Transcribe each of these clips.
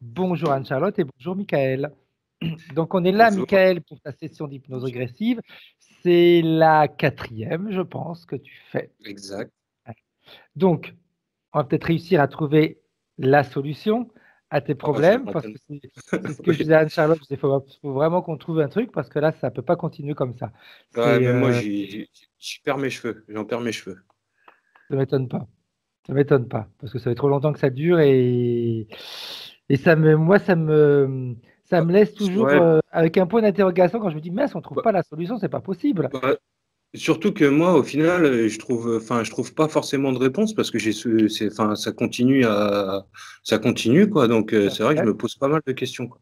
Bonjour Anne-Charlotte et bonjour Michael. Donc on est là, Bonjour. Michael, pour ta session d'hypnose régressive. C'est la quatrième, je pense, que tu fais. Exact. Donc, on va peut-être réussir à trouver la solution à tes Oh, problèmes, j'aimerais parce que tellement. c'est ce que je Oui. disais à Anne-Charlotte, il faut vraiment qu'on trouve un truc, parce que là, ça ne peut pas continuer comme ça. Ouais, C'est, mais moi, j'y perds mes cheveux. J'en perds mes cheveux. ça m'étonne pas. Ça m'étonne pas, parce que ça fait trop longtemps que ça dure et moi, ça me laisse toujours Ouais, avec un point d'interrogation quand je me dis, mince, on trouve bah, pas la solution, c'est pas possible. bah, surtout que moi, au final, je trouve pas forcément de réponse parce que enfin, ça continue, quoi. Donc, c'est vrai que je Ouais. me pose pas mal de questions, quoi.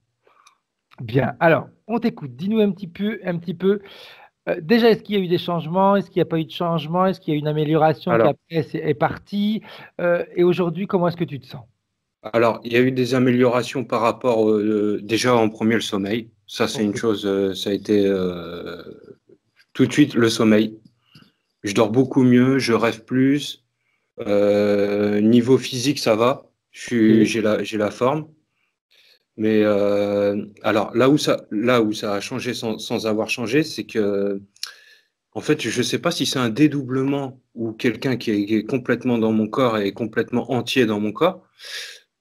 Bien, alors, on t'écoute. Dis-nous un petit peu. Déjà, est-ce qu'il y a eu des changements? Est-ce qu'il n'y a pas eu de changement? Est-ce qu'il y a eu une amélioration qui Alors, après est partie? Et aujourd'hui, comment est-ce que tu te sens? il y a eu des améliorations par rapport, déjà en premier, le sommeil. Ça, c'est une Ok. chose, ça a été tout de suite le sommeil. Je dors beaucoup mieux, je rêve plus. Niveau physique, ça va. Ok. J'ai la forme. Mais alors là où ça a changé sans avoir changé, c'est que en fait, je ne sais pas si c'est un dédoublement ou quelqu'un qui est complètement dans mon corps et complètement entier dans mon corps.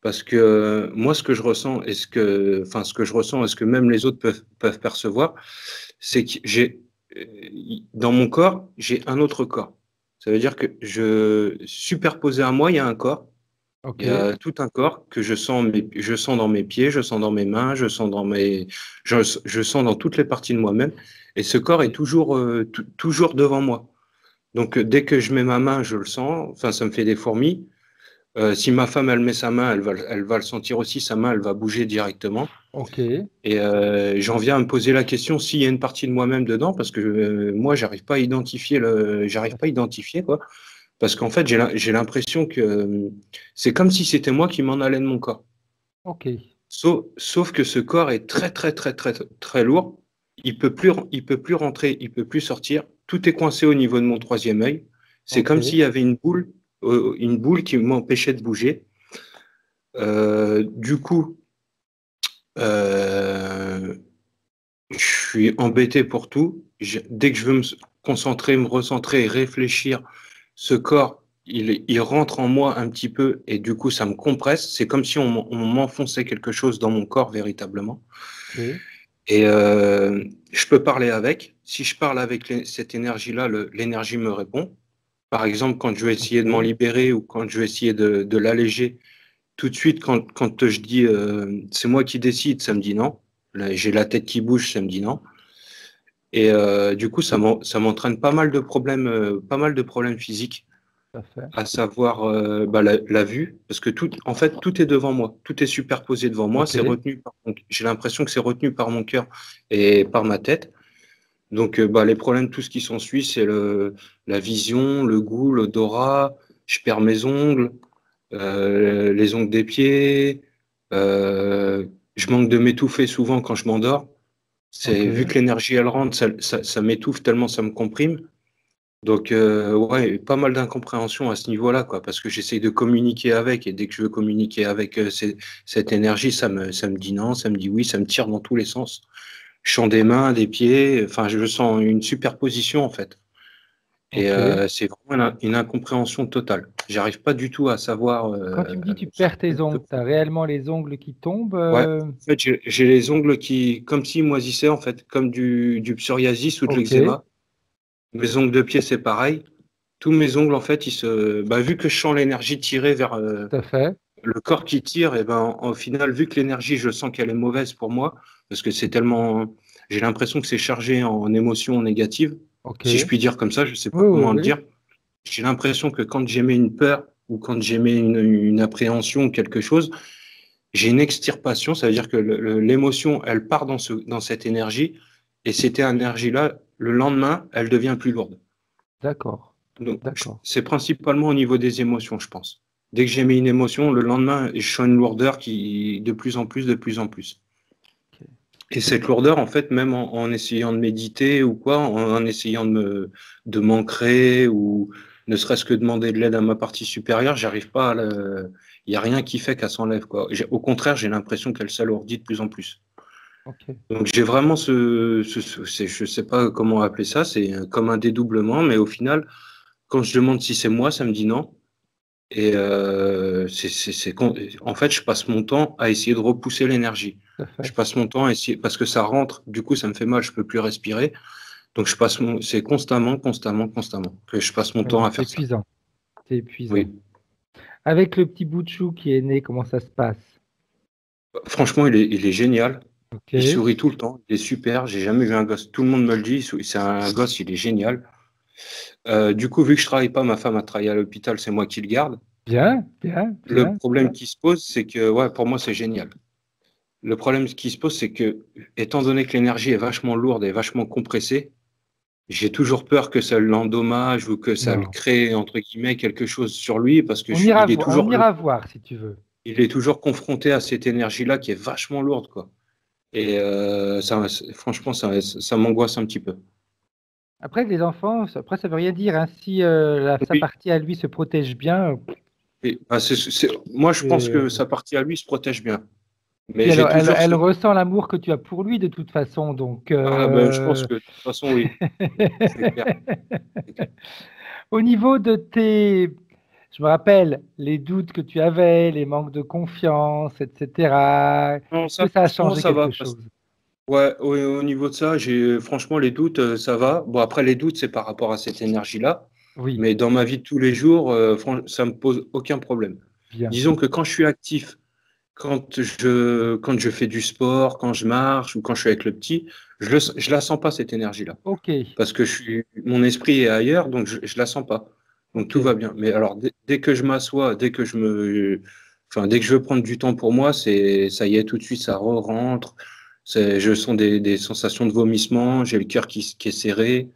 Parce que moi, ce que je ressens et ce que je ressens et ce que même les autres peuvent percevoir, c'est que dans mon corps, j'ai un autre corps. Ça veut dire que superposé à moi, il y a un corps. Il y Ok. a tout un corps que je sens dans mes pieds, je sens dans mes mains, je sens dans toutes les parties de moi-même. Et ce corps est toujours, toujours devant moi. Donc, dès que je mets ma main, je le sens. Enfin, ça me fait des fourmis. Si ma femme, elle met sa main, elle va le sentir aussi. Sa main, elle va bouger directement. Ok. Et j'en viens à me poser la question s'il y a une partie de moi-même dedans, parce que moi, j'arrive pas à identifier, quoi. Parce qu'en fait, j'ai l'impression que c'est comme si c'était moi qui m'en allais de mon corps. Ok. Sauf que ce corps est très, très, très, très, très lourd. Il peut plus rentrer, il peut plus sortir. Tout est coincé au niveau de mon troisième œil. C'est Ok. comme s'il y avait une boule qui m'empêchait de bouger. Du coup, euh, je suis embêté pour tout. Dès que je veux me concentrer, me recentrer et réfléchir, ce corps, il rentre en moi un petit peu et du coup, ça me compresse. C'est comme si on m'enfonçait quelque chose dans mon corps véritablement. Ok. Et je peux parler avec. Si je parle avec cette énergie-là, l'énergie me répond. Par exemple, quand je vais essayer de m'en Ok. libérer ou quand je vais essayer de l'alléger, tout de suite, quand je dis c'est moi qui décide, ça me dit non. Là, j'ai la tête qui bouge, ça me dit non. Et du coup, ça m'entraîne pas mal de problèmes physiques, Tout à fait. à savoir la vue, parce que en fait, tout est devant moi, tout est superposé devant moi. Ok. C'est j'ai l'impression que c'est retenu par mon cœur et par ma tête. Donc, les problèmes, tout ce qui s'ensuit, c'est la vision, le goût, l'odorat. Je perds mes ongles, les ongles des pieds. euh, je manque de m'étouffer souvent quand je m'endors. Ok. Vu que l'énergie elle rentre, ça m'étouffe tellement ça me comprime. Donc ouais, pas mal d'incompréhension à ce niveau-là, quoi, parce que j'essaye de communiquer avec et dès que je veux communiquer avec cette énergie, ça me dit non, ça me dit oui, ça me tire dans tous les sens. Je sens des mains, des pieds, enfin je sens une superposition en fait. Et Ok. c'est vraiment une incompréhension totale. J'arrive pas du tout à savoir Quand tu me dis tu ce perds tes que je ongles, peux tu as réellement les ongles qui tombent? Ouais, en fait, j'ai les ongles qui, comme s'ils moisissaient, en fait, comme du psoriasis ou de Ok. l'eczéma. Mes ongles de pied, c'est pareil. Tous mes ongles, en fait, vu que je sens l'énergie tirer vers Tout à fait. le corps qui tire, et ben, au final, vu que l'énergie, je sens qu'elle est mauvaise pour moi, parce que j'ai l'impression que c'est chargé en émotions négatives, Ok. si je puis dire comme ça, je sais pas Oui, oui, comment le oui. dire. J'ai l'impression que quand j'émets une peur ou quand j'émets une appréhension ou quelque chose, j'ai une extirpation, ça veut dire que l'émotion, elle part dans cette énergie, et cette énergie-là, le lendemain, elle devient plus lourde. D'accord. Donc, D'accord. c'est principalement au niveau des émotions, je pense. Dès que j'ai mis une émotion, le lendemain, je sens une lourdeur qui, de plus en plus, de plus en plus. Ok. Et cette lourdeur, en fait, même en essayant de méditer ou quoi, en essayant de m'ancrer ou ne serait-ce que demander de l'aide à ma partie supérieure, j'arrive pas à le. il n'y a rien qui fait qu'elle s'enlève, quoi. Au contraire, j'ai l'impression qu'elle s'alourdit de plus en plus. Ok. Donc j'ai vraiment je sais pas comment appeler ça, c'est comme un dédoublement, mais au final, quand je demande si c'est moi, ça me dit non. Et en fait, je passe mon temps à essayer de repousser l'énergie. Tout à Je fait. passe mon temps à essayer, parce que ça rentre, du coup, ça me fait mal, je peux plus respirer. Donc c'est constamment que je passe mon temps à C'est faire ça. épuisant. C'est épuisant. Oui. Avec le petit bout de chou qui est né, comment ça se passe? Franchement, il est génial. Ok. Il sourit tout le temps. Il est super. J'ai jamais vu un gosse. Tout le monde me le dit. C'est un gosse, il est génial. Du coup, vu que je travaille pas, ma femme a travaillé à l'hôpital, c'est moi qui le garde. Bien, bien, Le bien. problème qui se pose, c'est que, ouais, pour moi, c'est génial. Le problème qui se pose, c'est que, étant donné que l'énergie est vachement lourde et vachement compressée, j'ai toujours peur que ça l'endommage ou que ça le Non. crée, entre guillemets, quelque chose sur lui, parce que On ira voir si tu veux. il est toujours confronté à cette énergie-là qui est vachement lourde, quoi. Et franchement, ça m'angoisse un petit peu. Après, les enfants, après, ça veut rien dire, hein. Si sa Oui. partie à lui se protège bien, Et, bah, moi, je pense que et sa partie à lui se protège bien. puis Mais j'ai toujours elle ressent l'amour que tu as pour lui de toute façon. Donc, Ah, ben, je pense que de toute façon, oui, c'est clair. C'est clair. au niveau de je me rappelle les doutes que tu avais, les manques de confiance, etc. Non, Est-ce que ça, ça a franchement, changé ça va. quelque chose? Ouais, au niveau de ça, franchement, les doutes, ça va. Bon, après, les doutes, c'est par rapport à cette énergie-là. Oui, Mais dans ma vie de tous les jours, ça me pose aucun problème. bien. Disons que quand je suis actif, quand je fais du sport, quand je marche ou quand je suis avec le petit, je la sens pas, cette énergie-là. Ok, Parce que mon esprit est ailleurs, donc je la sens pas. Donc ok, tout va bien. Mais alors, dès que je m'assois, enfin, dès que je veux prendre du temps pour moi, ça y est, tout de suite, ça rentre. Je sens des sensations de vomissement, j'ai le cœur qui est serré.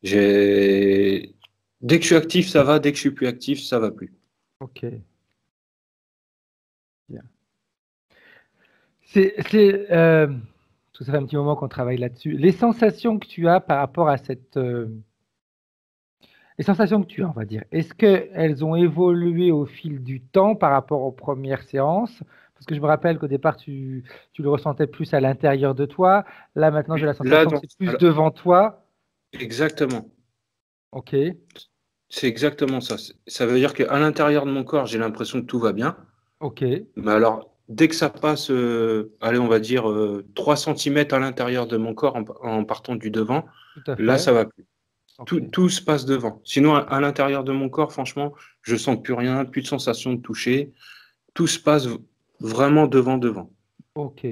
Dès que je suis actif, ça va. Dès que je suis plus actif, ça va plus. ok, bien. Parce que ça fait un petit moment qu'on travaille là-dessus. Les sensations que tu as par rapport à les sensations que tu as, on va dire, est-ce qu'elles ont évolué au fil du temps par rapport aux premières séances? Parce que je me rappelle qu'au départ, tu le ressentais plus à l'intérieur de toi. Là, maintenant, j'ai la Là, sensation que c'est plus devant toi. exactement. Ok, C'est exactement ça. Ça veut dire qu'à l'intérieur de mon corps, j'ai l'impression que tout va bien. ok, Mais alors, dès que ça passe, allez, on va dire 3 cm à l'intérieur de mon corps en partant du devant, tout à là, fait. ça va plus. Ok, Tout se passe devant. Sinon, à l'intérieur de mon corps, franchement, je sens plus rien, plus de sensation de toucher. Tout se passe vraiment devant. ok,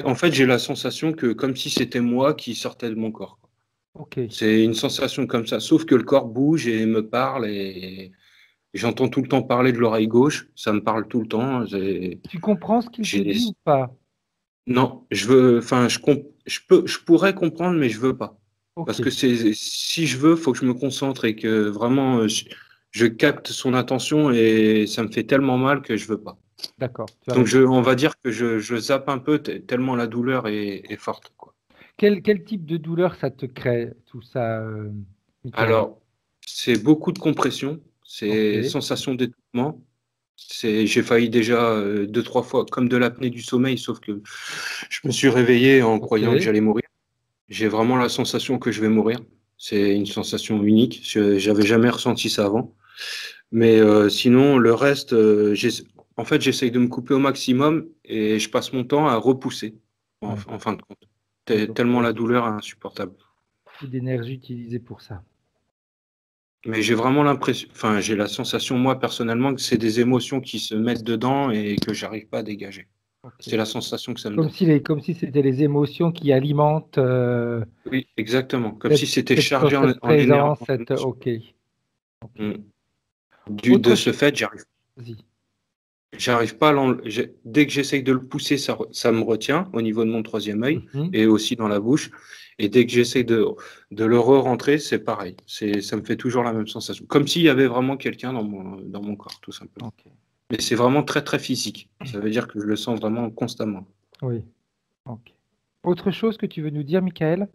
En fait, j'ai la sensation que comme si c'était moi qui sortais de mon corps. ok. C'est une sensation comme ça, sauf que le corps bouge et me parle et j'entends tout le temps parler de l'oreille gauche. Ça me parle tout le temps. Tu comprends ce qu'il te J'ai dit ou pas? Non, enfin, je pourrais comprendre, mais je veux pas. Ok, Parce que si je veux, faut que je me concentre et que vraiment je capte son attention et ça me fait tellement mal que je veux pas. d'accord, tu as Donc raison. on va dire que je zappe un peu tellement la douleur est forte, quoi. Quel type de douleur ça te crée, tout ça, Michael? Alors, c'est beaucoup de compression, Ok, c'est sensation d'étouffement. J'ai failli déjà 2, 3 fois, comme de l'apnée du sommeil, sauf que je me suis réveillé en ok, croyant que j'allais mourir. J'ai vraiment la sensation que je vais mourir. C'est une sensation unique. J'avais jamais ressenti ça avant. Mais sinon, le reste, en fait, j'essaye de me couper au maximum et je passe mon temps à repousser, ouais. en fin de compte. Ouais, donc, Tellement la douleur est insupportable. beaucoup d'énergie utilisée pour ça. Mais j'ai vraiment l'impression, enfin, j'ai la sensation, moi, personnellement, que c'est des émotions qui se mettent dedans et que j'arrive pas à dégager. Ok. C'est la sensation que ça me donne. Comme si c'était les émotions qui alimentent Oui, exactement. Comme si c'était chargé cette en énergie. présence, ok. Ok. Mm. De Autre ce chose, fait, vas-y. j'arrive pas à dès que j'essaye de le pousser, ça me retient au niveau de mon troisième œil Mhm. et aussi dans la bouche. Et dès que j'essaye de le re-rentrer, c'est pareil. Ça me fait toujours la même sensation. Comme s'il y avait vraiment quelqu'un dans mon corps, tout simplement. Ok. Mais c'est vraiment très, très physique. Ça veut dire que je le sens vraiment constamment. Oui. Ok. Autre chose que tu veux nous dire, Michael?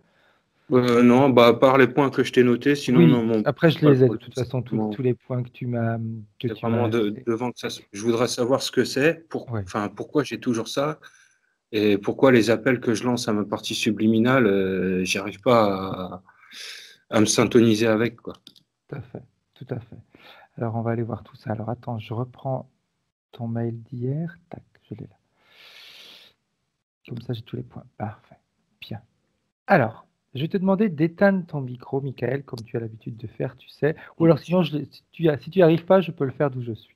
Non, bah, à part les points que je t'ai notés, sinon, non, Oui, mon après je pas le les ai de problème. toute façon, tous les points que que C'est tu m'as vraiment indiqués. devant que je voudrais savoir ce que c'est, Oui, enfin, pourquoi j'ai toujours ça, et pourquoi les appels que je lance à ma partie subliminale, j'arrive pas à me syntoniser avec, quoi. tout à fait, tout à fait. Alors on va aller voir tout ça. Alors attends, je reprends ton mail d'hier. Tac, je l'ai là. Comme ça, j'ai tous les points. Parfait. Bien. Alors, je vais te demander d'éteindre ton micro, Michael, comme tu as l'habitude de faire, tu sais. Ou alors sinon, si tu n'y arrives pas, je peux le faire d'où je suis.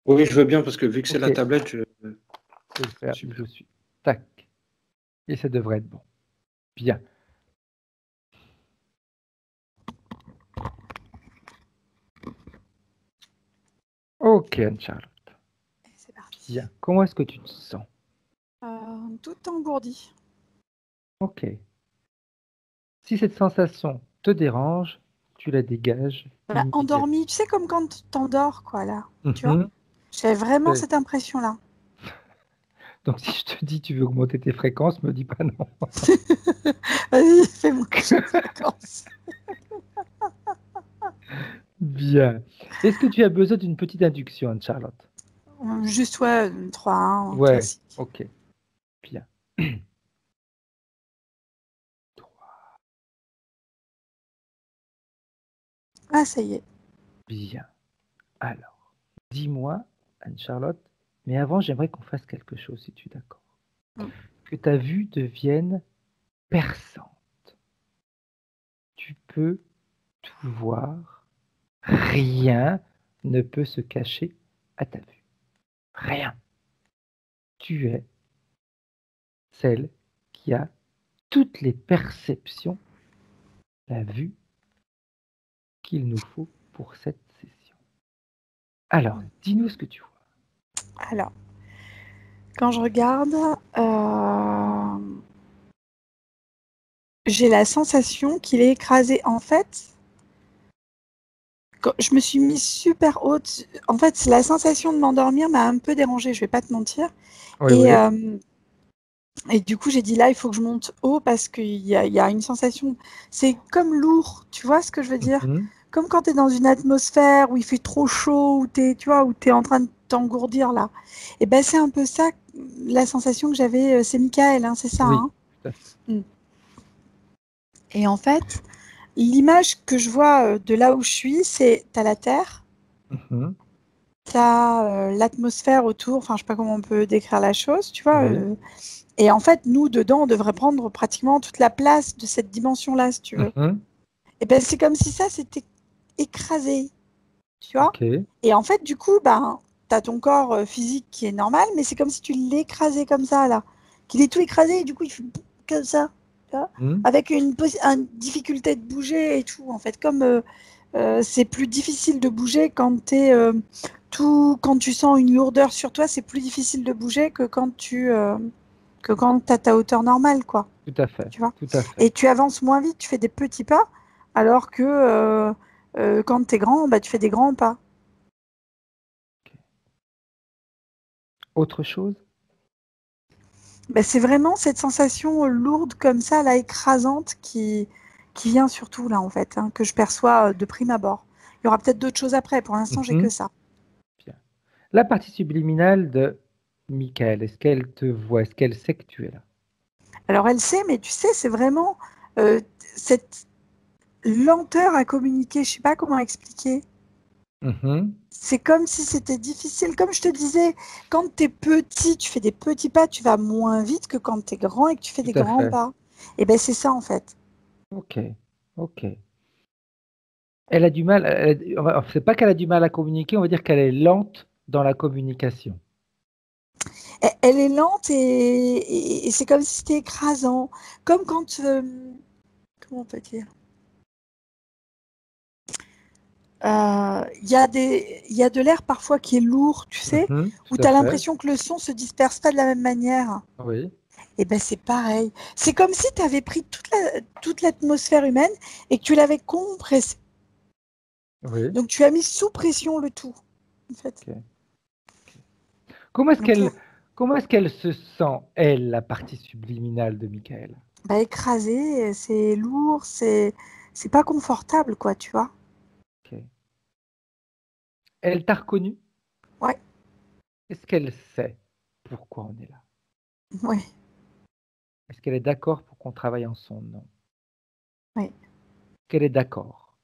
Oui, je veux bien, parce que vu que c'est Ok, la tablette, je peux le faire d'où je super. suis. Tac. Et ça devrait être bon. Bien. Ok, Anne-Charlotte. Et c'est parti. Bien. Comment est-ce que tu te sens? Tout engourdi. Ok. Si cette sensation te dérange, tu la dégages immédiatement. Endormi, tu sais, comme quand t'endors, quoi, là. Tu vois? Mhm. J'avais vraiment Ouais. cette impression-là. Donc si je te dis tu veux augmenter tes fréquences, me dis pas non. Vas-y, fais monter les fréquences. Bien. Est-ce que tu as besoin d'une petite induction, Anne-Charlotte? Juste, ouais, 3-1, Ouais. classique. Ok. Bien. Ah, ça y est. Bien. Alors, dis-moi, Anne-Charlotte, mais avant, j'aimerais qu'on fasse quelque chose, si tu es d'accord. Mm. Que ta vue devienne perçante. Tu peux tout voir. Rien ne peut se cacher à ta vue. Rien. Tu es celle qui a toutes les perceptions, la vue qu'il nous faut pour cette session. Alors, dis-nous ce que tu vois. Alors, quand je regarde, j'ai la sensation qu'il est écrasé. En fait, quand je me suis mise super haute. En fait, la sensation de m'endormir m'a un peu dérangée, je vais pas te mentir. Oui, Et, oui. et du coup, j'ai dit là, il faut que je monte haut parce qu'il y a une sensation. C'est comme lourd, tu vois ce que je veux dire? Mhm. Comme quand tu es dans une atmosphère où il fait trop chaud, où tu es en train de t'engourdir là. Et ben c'est un peu ça, la sensation que j'avais. C'est Michael, hein, c'est ça. Oui, Hein. tout à fait. Mm. Et en fait, l'image que je vois de là où je suis, c'est tu as la Terre, Mhm. tu as l'atmosphère autour, enfin je sais pas comment on peut décrire la chose, tu vois. Oui. Et en fait, nous, dedans, on devrait prendre pratiquement toute la place de cette dimension-là, si tu veux. Mhm. Et ben c'est comme si ça s'était écrasé, tu vois. Ok. Et en fait, du coup, ben, tu as ton corps physique qui est normal, mais c'est comme si tu l'écrasais comme ça, là. Qu'il est tout écrasé, et du coup, il fait comme ça, tu vois, Mhm. avec une difficulté de bouger et tout, en fait. Comme c'est plus difficile de bouger quand quand tu sens une lourdeur sur toi, c'est plus difficile de bouger que quand tu as ta hauteur normale, quoi. Tout à fait. Tu vois. Tout à fait. Et tu avances moins vite, tu fais des petits pas, alors que quand tu es grand, bah, tu fais des grands pas. Autre chose? Bah, c'est vraiment cette sensation lourde comme ça, là, écrasante, qui vient surtout là, en fait, hein, que je perçois de prime abord. Il y aura peut-être d'autres choses après. Pour l'instant, j'ai que Mhm. ça. Bien. La partie subliminale de Michael, est-ce qu'elle te voit? Est-ce qu'elle sait que tu es là? Alors, elle sait, mais tu sais, c'est vraiment cette lenteur à communiquer. Je sais pas comment expliquer. Mhm. C'est comme si c'était difficile. Comme je te disais, quand tu es petit, tu fais des petits pas, tu vas moins vite que quand tu es grand et que tu fais des Tout à grands fait. pas. Et ben c'est ça en fait. Ok. Ok. Elle a du mal. C'est pas qu'elle a du mal à communiquer, on va dire qu'elle est lente dans la communication. Elle est lente et c'est comme si c'était écrasant. Comme quand... comment on peut dire? Il y a de l'air parfois qui est lourd, tu sais, Mhm. où Tout tu à as fait. l'impression que le son se disperse pas de la même manière. Oui. Et ben c'est pareil. C'est comme si tu avais pris toute l'atmosphère humaine et que tu l'avais compressée. Oui. Donc tu as mis sous pression le tout, en fait. Ok. Comment est-ce Donc là, qu'elle, comment est-ce qu'elle se sent, elle, la partie subliminale de Michael? Bah, écrasé, c'est lourd, c'est pas confortable, quoi, tu vois. Ok. Elle t'a reconnu? Ouais, Est-ce qu'elle sait pourquoi on est là? ouais, Est-ce qu'elle est d'accord pour qu'on travaille en son nom? ouais. Qu'elle est d'accord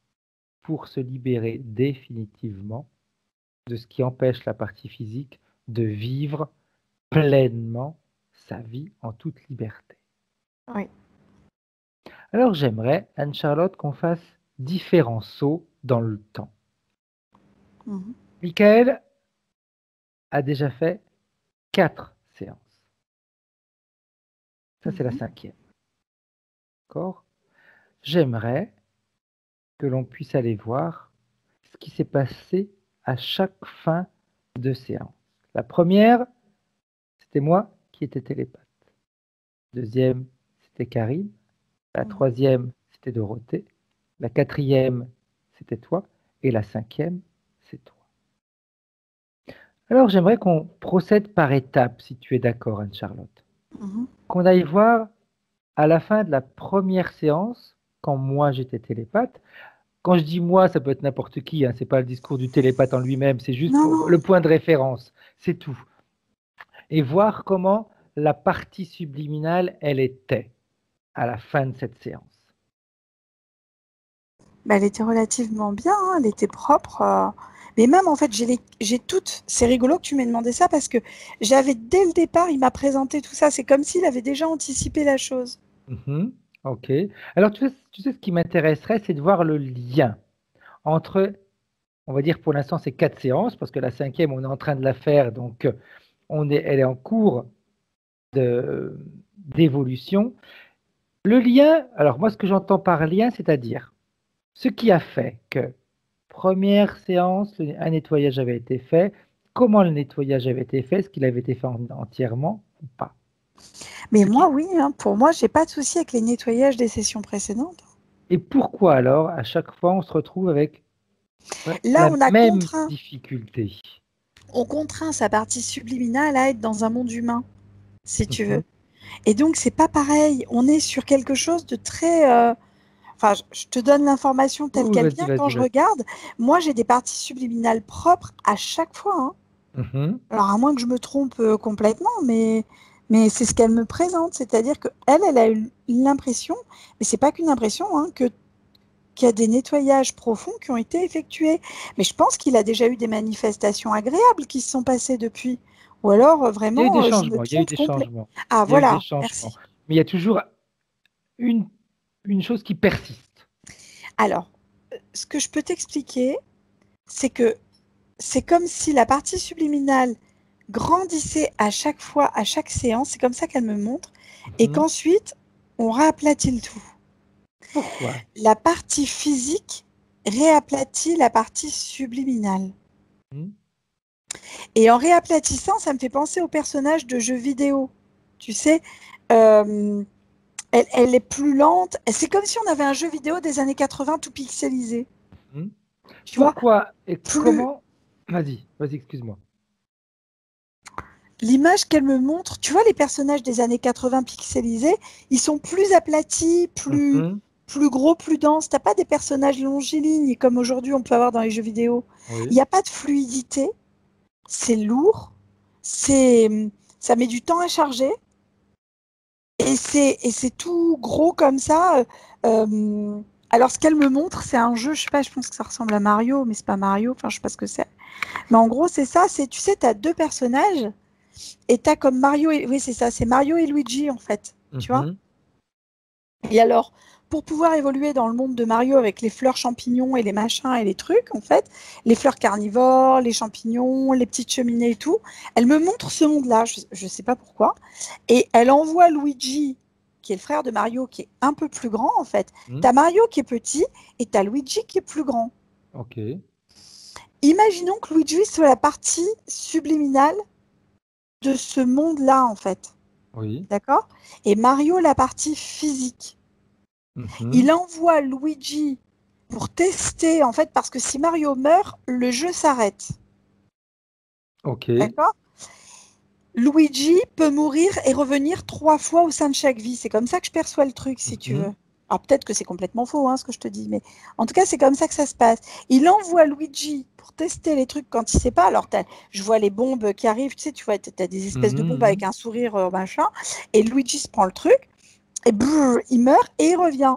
pour se libérer définitivement de ce qui empêche la partie physique de vivre pleinement sa vie en toute liberté. Ouais. Alors j'aimerais, Anne-Charlotte, qu'on fasse différents sauts dans le temps. Mhm. Michael a déjà fait 4 séances. Ça, c'est la Mhm. 5e. D'accord? J'aimerais que l'on puisse aller voir ce qui s'est passé à chaque fin de séance. La première, c'était moi qui étais télépathe. Deuxième, c'était Karine. La Mhm. troisième, c'était Dorothée. La quatrième, c'était toi. Et la 5e, c'est toi. Alors, j'aimerais qu'on procède par étapes, si tu es d'accord, Anne-Charlotte. Mhm. Qu'on aille voir à la fin de la première séance, quand moi j'étais télépathe. Quand je dis moi, ça peut être n'importe qui, hein, c'est pas le discours du télépathe en lui-même, c'est juste Non, pour non. le point de référence, c'est tout. Et voir comment la partie subliminale, elle était à la fin de cette séance. Bah, elle était relativement bien, hein, elle était propre. Mais même, en fait, j'ai toutes. C'est rigolo que tu m'aies demandé ça parce que j'avais, dès le départ, il m'a présenté tout ça. C'est comme s'il avait déjà anticipé la chose. Mhm, ok. Alors, tu sais, ce qui m'intéresserait, c'est de voir le lien entre, on va dire pour l'instant, ces 4 séances, parce que la 5e, on est en train de la faire, donc elle est en cours d'évolution. Le lien, alors moi, ce que j'entends par lien, c'est-à-dire ce qui a fait que première séance, un nettoyage avait été fait, comment le nettoyage avait été fait, est-ce qu'il avait été fait entièrement ou pas? Mais Ce moi, qui, oui, hein, pour moi, j'ai pas de souci avec les nettoyages des sessions précédentes. et pourquoi alors, à chaque fois, on se retrouve avec Là, la même difficulté? on contraint sa partie subliminale à être dans un monde humain, si tu veux. Mhm. Et donc, c'est pas pareil. On est sur quelque chose de très. Enfin, je te donne l'information telle Oui, qu'elle vas-y, vient. Quand vas-y, je vas-y. regarde, moi, j'ai des parties subliminales propres à chaque fois, hein. Mhm. Alors, à moins que je me trompe complètement, mais c'est ce qu'elle me présente. C'est-à-dire qu'elle a eu l'impression, mais c'est pas qu'une impression, hein, qu'il y a des nettoyages profonds qui ont été effectués. Mais je pense qu'il a déjà eu des manifestations agréables qui se sont passées depuis. Ou alors, Il y a eu des vraiment, je me changements, il y a eu trompe des complètement. changements, Ah, il y a eu des voilà, changements, merci. mais il y a toujours une, une chose qui persiste. Alors, ce que je peux t'expliquer, c'est que c'est comme si la partie subliminale grandissait à chaque fois, à chaque séance, c'est comme ça qu'elle me montre, et Mhm. qu'ensuite, on réaplatit le tout. Pourquoi? La partie physique réaplatit la partie subliminale. Mhm. Et en réaplatissant, ça me fait penser au personnage de jeux vidéo. Tu sais, euh, elle est plus lente. C'est comme si on avait un jeu vidéo des années 80 tout pixelisé. Mhm. Tu vois, Pourquoi et plus comment? Vas-y, vas-y, excuse-moi. l'image qu'elle me montre, tu vois, les personnages des années 80 pixelisés, ils sont plus aplatis, Mhm. plus gros, plus denses. T'as pas des personnages longilignes comme aujourd'hui on peut avoir dans les jeux vidéo. Il Oui. n'y a pas de fluidité, c'est lourd, c'est, ça met du temps à charger. Et c'est tout gros comme ça. Alors, ce qu'elle me montre, c'est un jeu, je sais pas, je pense que ça ressemble à Mario, mais c'est pas Mario, enfin, je sais pas ce que c'est. Mais en gros, c'est ça, c'est, tu sais, tu as deux personnages, et tu as comme Mario, et, oui, c'est ça, c'est Mario et Luigi, en fait, tu vois. Mhm. Et alors, pour pouvoir évoluer dans le monde de Mario avec les fleurs champignons et les machins et les trucs, en fait, les fleurs carnivores, les champignons, les petites cheminées et tout, elle me montre ce monde-là, je sais pas pourquoi. Et elle envoie Luigi, qui est le frère de Mario, qui est un peu plus grand, en fait. Mhm. Tu as Mario qui est petit et tu as Luigi qui est plus grand. Ok. Imaginons que Luigi soit la partie subliminale de ce monde-là, en fait. Oui. D'accord? Et Mario, la partie physique. Mhm. Il envoie Luigi pour tester, en fait, parce que si Mario meurt, le jeu s'arrête. Ok. D'accord? Luigi peut mourir et revenir 3 fois au sein de chaque vie. C'est comme ça que je perçois le truc, si tu veux. Alors peut-être que c'est complètement faux, hein, ce que je te dis, mais en tout cas, c'est comme ça que ça se passe. Il envoie Luigi pour tester les trucs quand il sait pas. Alors je vois les bombes qui arrivent, tu sais, tu vois, tu as des espèces de bombes avec un sourire, machin, et Luigi se prend le truc, et brrr, il meurt et il revient.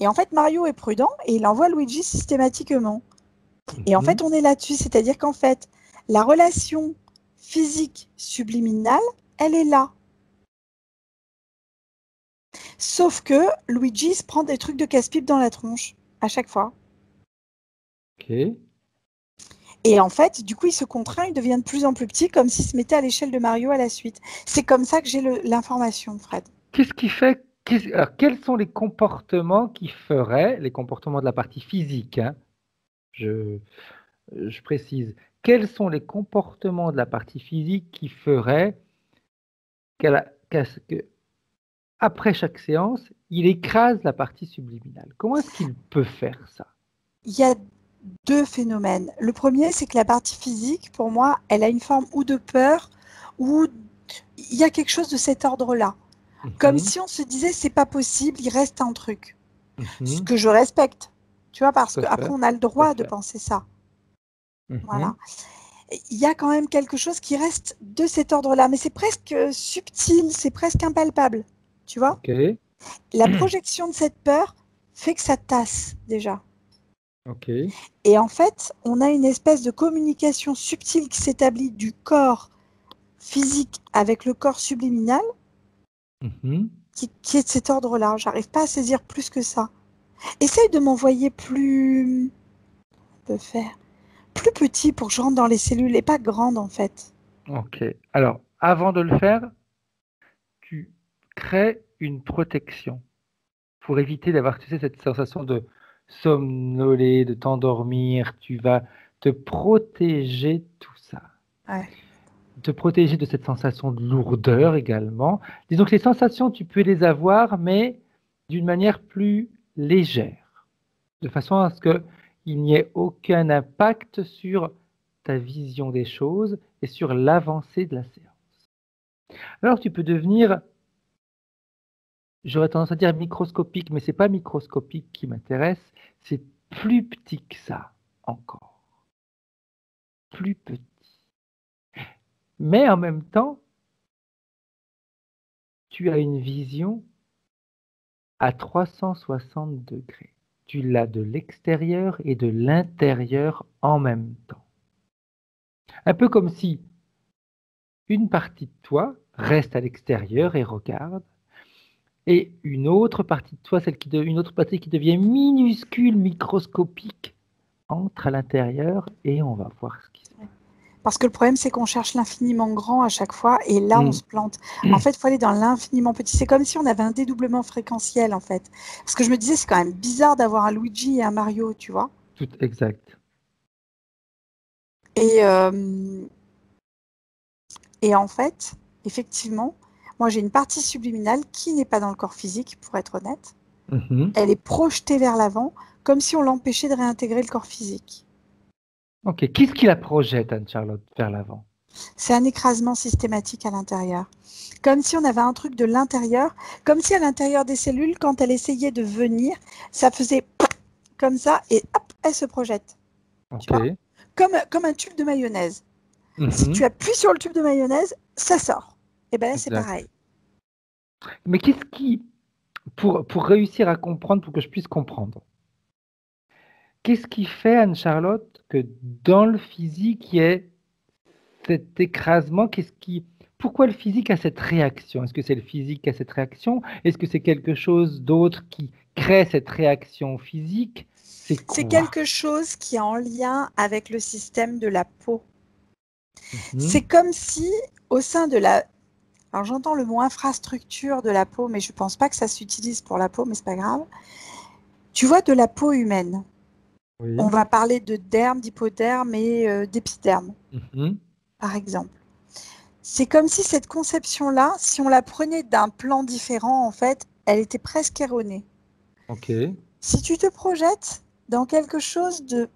Et en fait, Mario est prudent et il envoie Luigi systématiquement. Et en fait, on est là-dessus, c'est-à-dire qu'en fait, la relation physique subliminale, elle est là. Sauf que Luigi se prend des trucs de casse-pipe dans la tronche, à chaque fois. Ok. Et en fait, du coup, il se contraint, il devient de plus en plus petit, comme s'il se mettait à l'échelle de Mario à la suite. C'est comme ça que j'ai l'information, Fred. Qu'est-ce qui fait... Alors, quels sont les comportements qui feraient, les comportements de la partie physique, hein, je précise, quels sont les comportements de la partie physique qui feraient que, après chaque séance, il écrase la partie subliminale? Comment est-ce qu'il peut faire ça? Il y a 2 phénomènes. Le premier, c'est que la partie physique, pour moi, elle a une forme ou de peur, ou il y a quelque chose de cet ordre-là. Comme si on se disait, c'est pas possible, il reste un truc. Ce que je respecte, tu vois, parce qu'après, on a le droit de penser ça. Voilà. Il y a quand même quelque chose qui reste de cet ordre-là, mais c'est presque subtil, c'est presque impalpable, tu vois. Ok. La projection de cette peur fait que ça tasse déjà. Ok. Et en fait, on a une espèce de communication subtile qui s'établit du corps physique avec le corps subliminal qui est de cet ordre-là. J'arrive pas à saisir plus que ça. Essaye de m'envoyer plus... On peut faire plus petit pour que je rentre dans les cellules et pas grande en fait. Ok. Alors, avant de le faire, tu crées une protection pour éviter d'avoir, tu sais, cette sensation de somnoler, de t'endormir. Tu vas te protéger de tout ça. Ouais. Te protéger de cette sensation de lourdeur également. Disons que les sensations, tu peux les avoir, mais d'une manière plus légère, de façon à ce qu'il n'y ait aucun impact sur ta vision des choses et sur l'avancée de la séance. Alors tu peux devenir, j'aurais tendance à dire microscopique, mais c'est pas microscopique qui m'intéresse, c'est plus petit que ça encore. Plus petit. Mais en même temps, tu as une vision à 360 degrés. Tu l'as de l'extérieur et de l'intérieur en même temps. Un peu comme si une partie de toi reste à l'extérieur et regarde, et une autre partie de toi, une autre partie qui devient minuscule, microscopique, entre à l'intérieur et on va voir ce qui se passe. Parce que le problème, c'est qu'on cherche l'infiniment grand à chaque fois et là, on se plante. En fait, il faut aller dans l'infiniment petit. C'est comme si on avait un dédoublement fréquentiel, en fait. Parce que je me disais, c'est quand même bizarre d'avoir un Luigi et un Mario, tu vois. Tout exact. Et en fait, effectivement, moi, j'ai une partie subliminale qui n'est pas dans le corps physique, pour être honnête. Elle est projetée vers l'avant, comme si on l'empêchait de réintégrer le corps physique. Ok, qu'est-ce qui la projette, Anne-Charlotte, vers l'avant? C'est un écrasement systématique à l'intérieur. Comme si on avait un truc de l'intérieur, comme si à l'intérieur des cellules, quand elle essayait de venir, ça faisait comme ça et hop, elle se projette. Tu vois, comme un tube de mayonnaise. Si tu appuies sur le tube de mayonnaise, ça sort. Et bien là, c'est pareil. Mais qu'est-ce qui, pour réussir à comprendre, pour que je puisse comprendre, qu'est-ce qui fait, Anne-Charlotte, que dans le physique, il y ait cet écrasement? Pourquoi le physique a cette réaction? Est-ce que c'est le physique qui a cette réaction? Est-ce que c'est quelque chose d'autre qui crée cette réaction physique? C'est quelque chose qui est en lien avec le système de la peau. C'est comme si, au sein de la... Alors j'entends le mot infrastructure de la peau, mais je ne pense pas que ça s'utilise pour la peau, mais c'est pas grave. Tu vois, de la peau humaine. Oui. On va parler de derme, d'hypoderme et d'épiderme, par exemple. C'est comme si cette conception-là, si on la prenait d'un plan différent, en fait, elle était presque erronée. Ok. Si tu te projettes dans quelque chose de...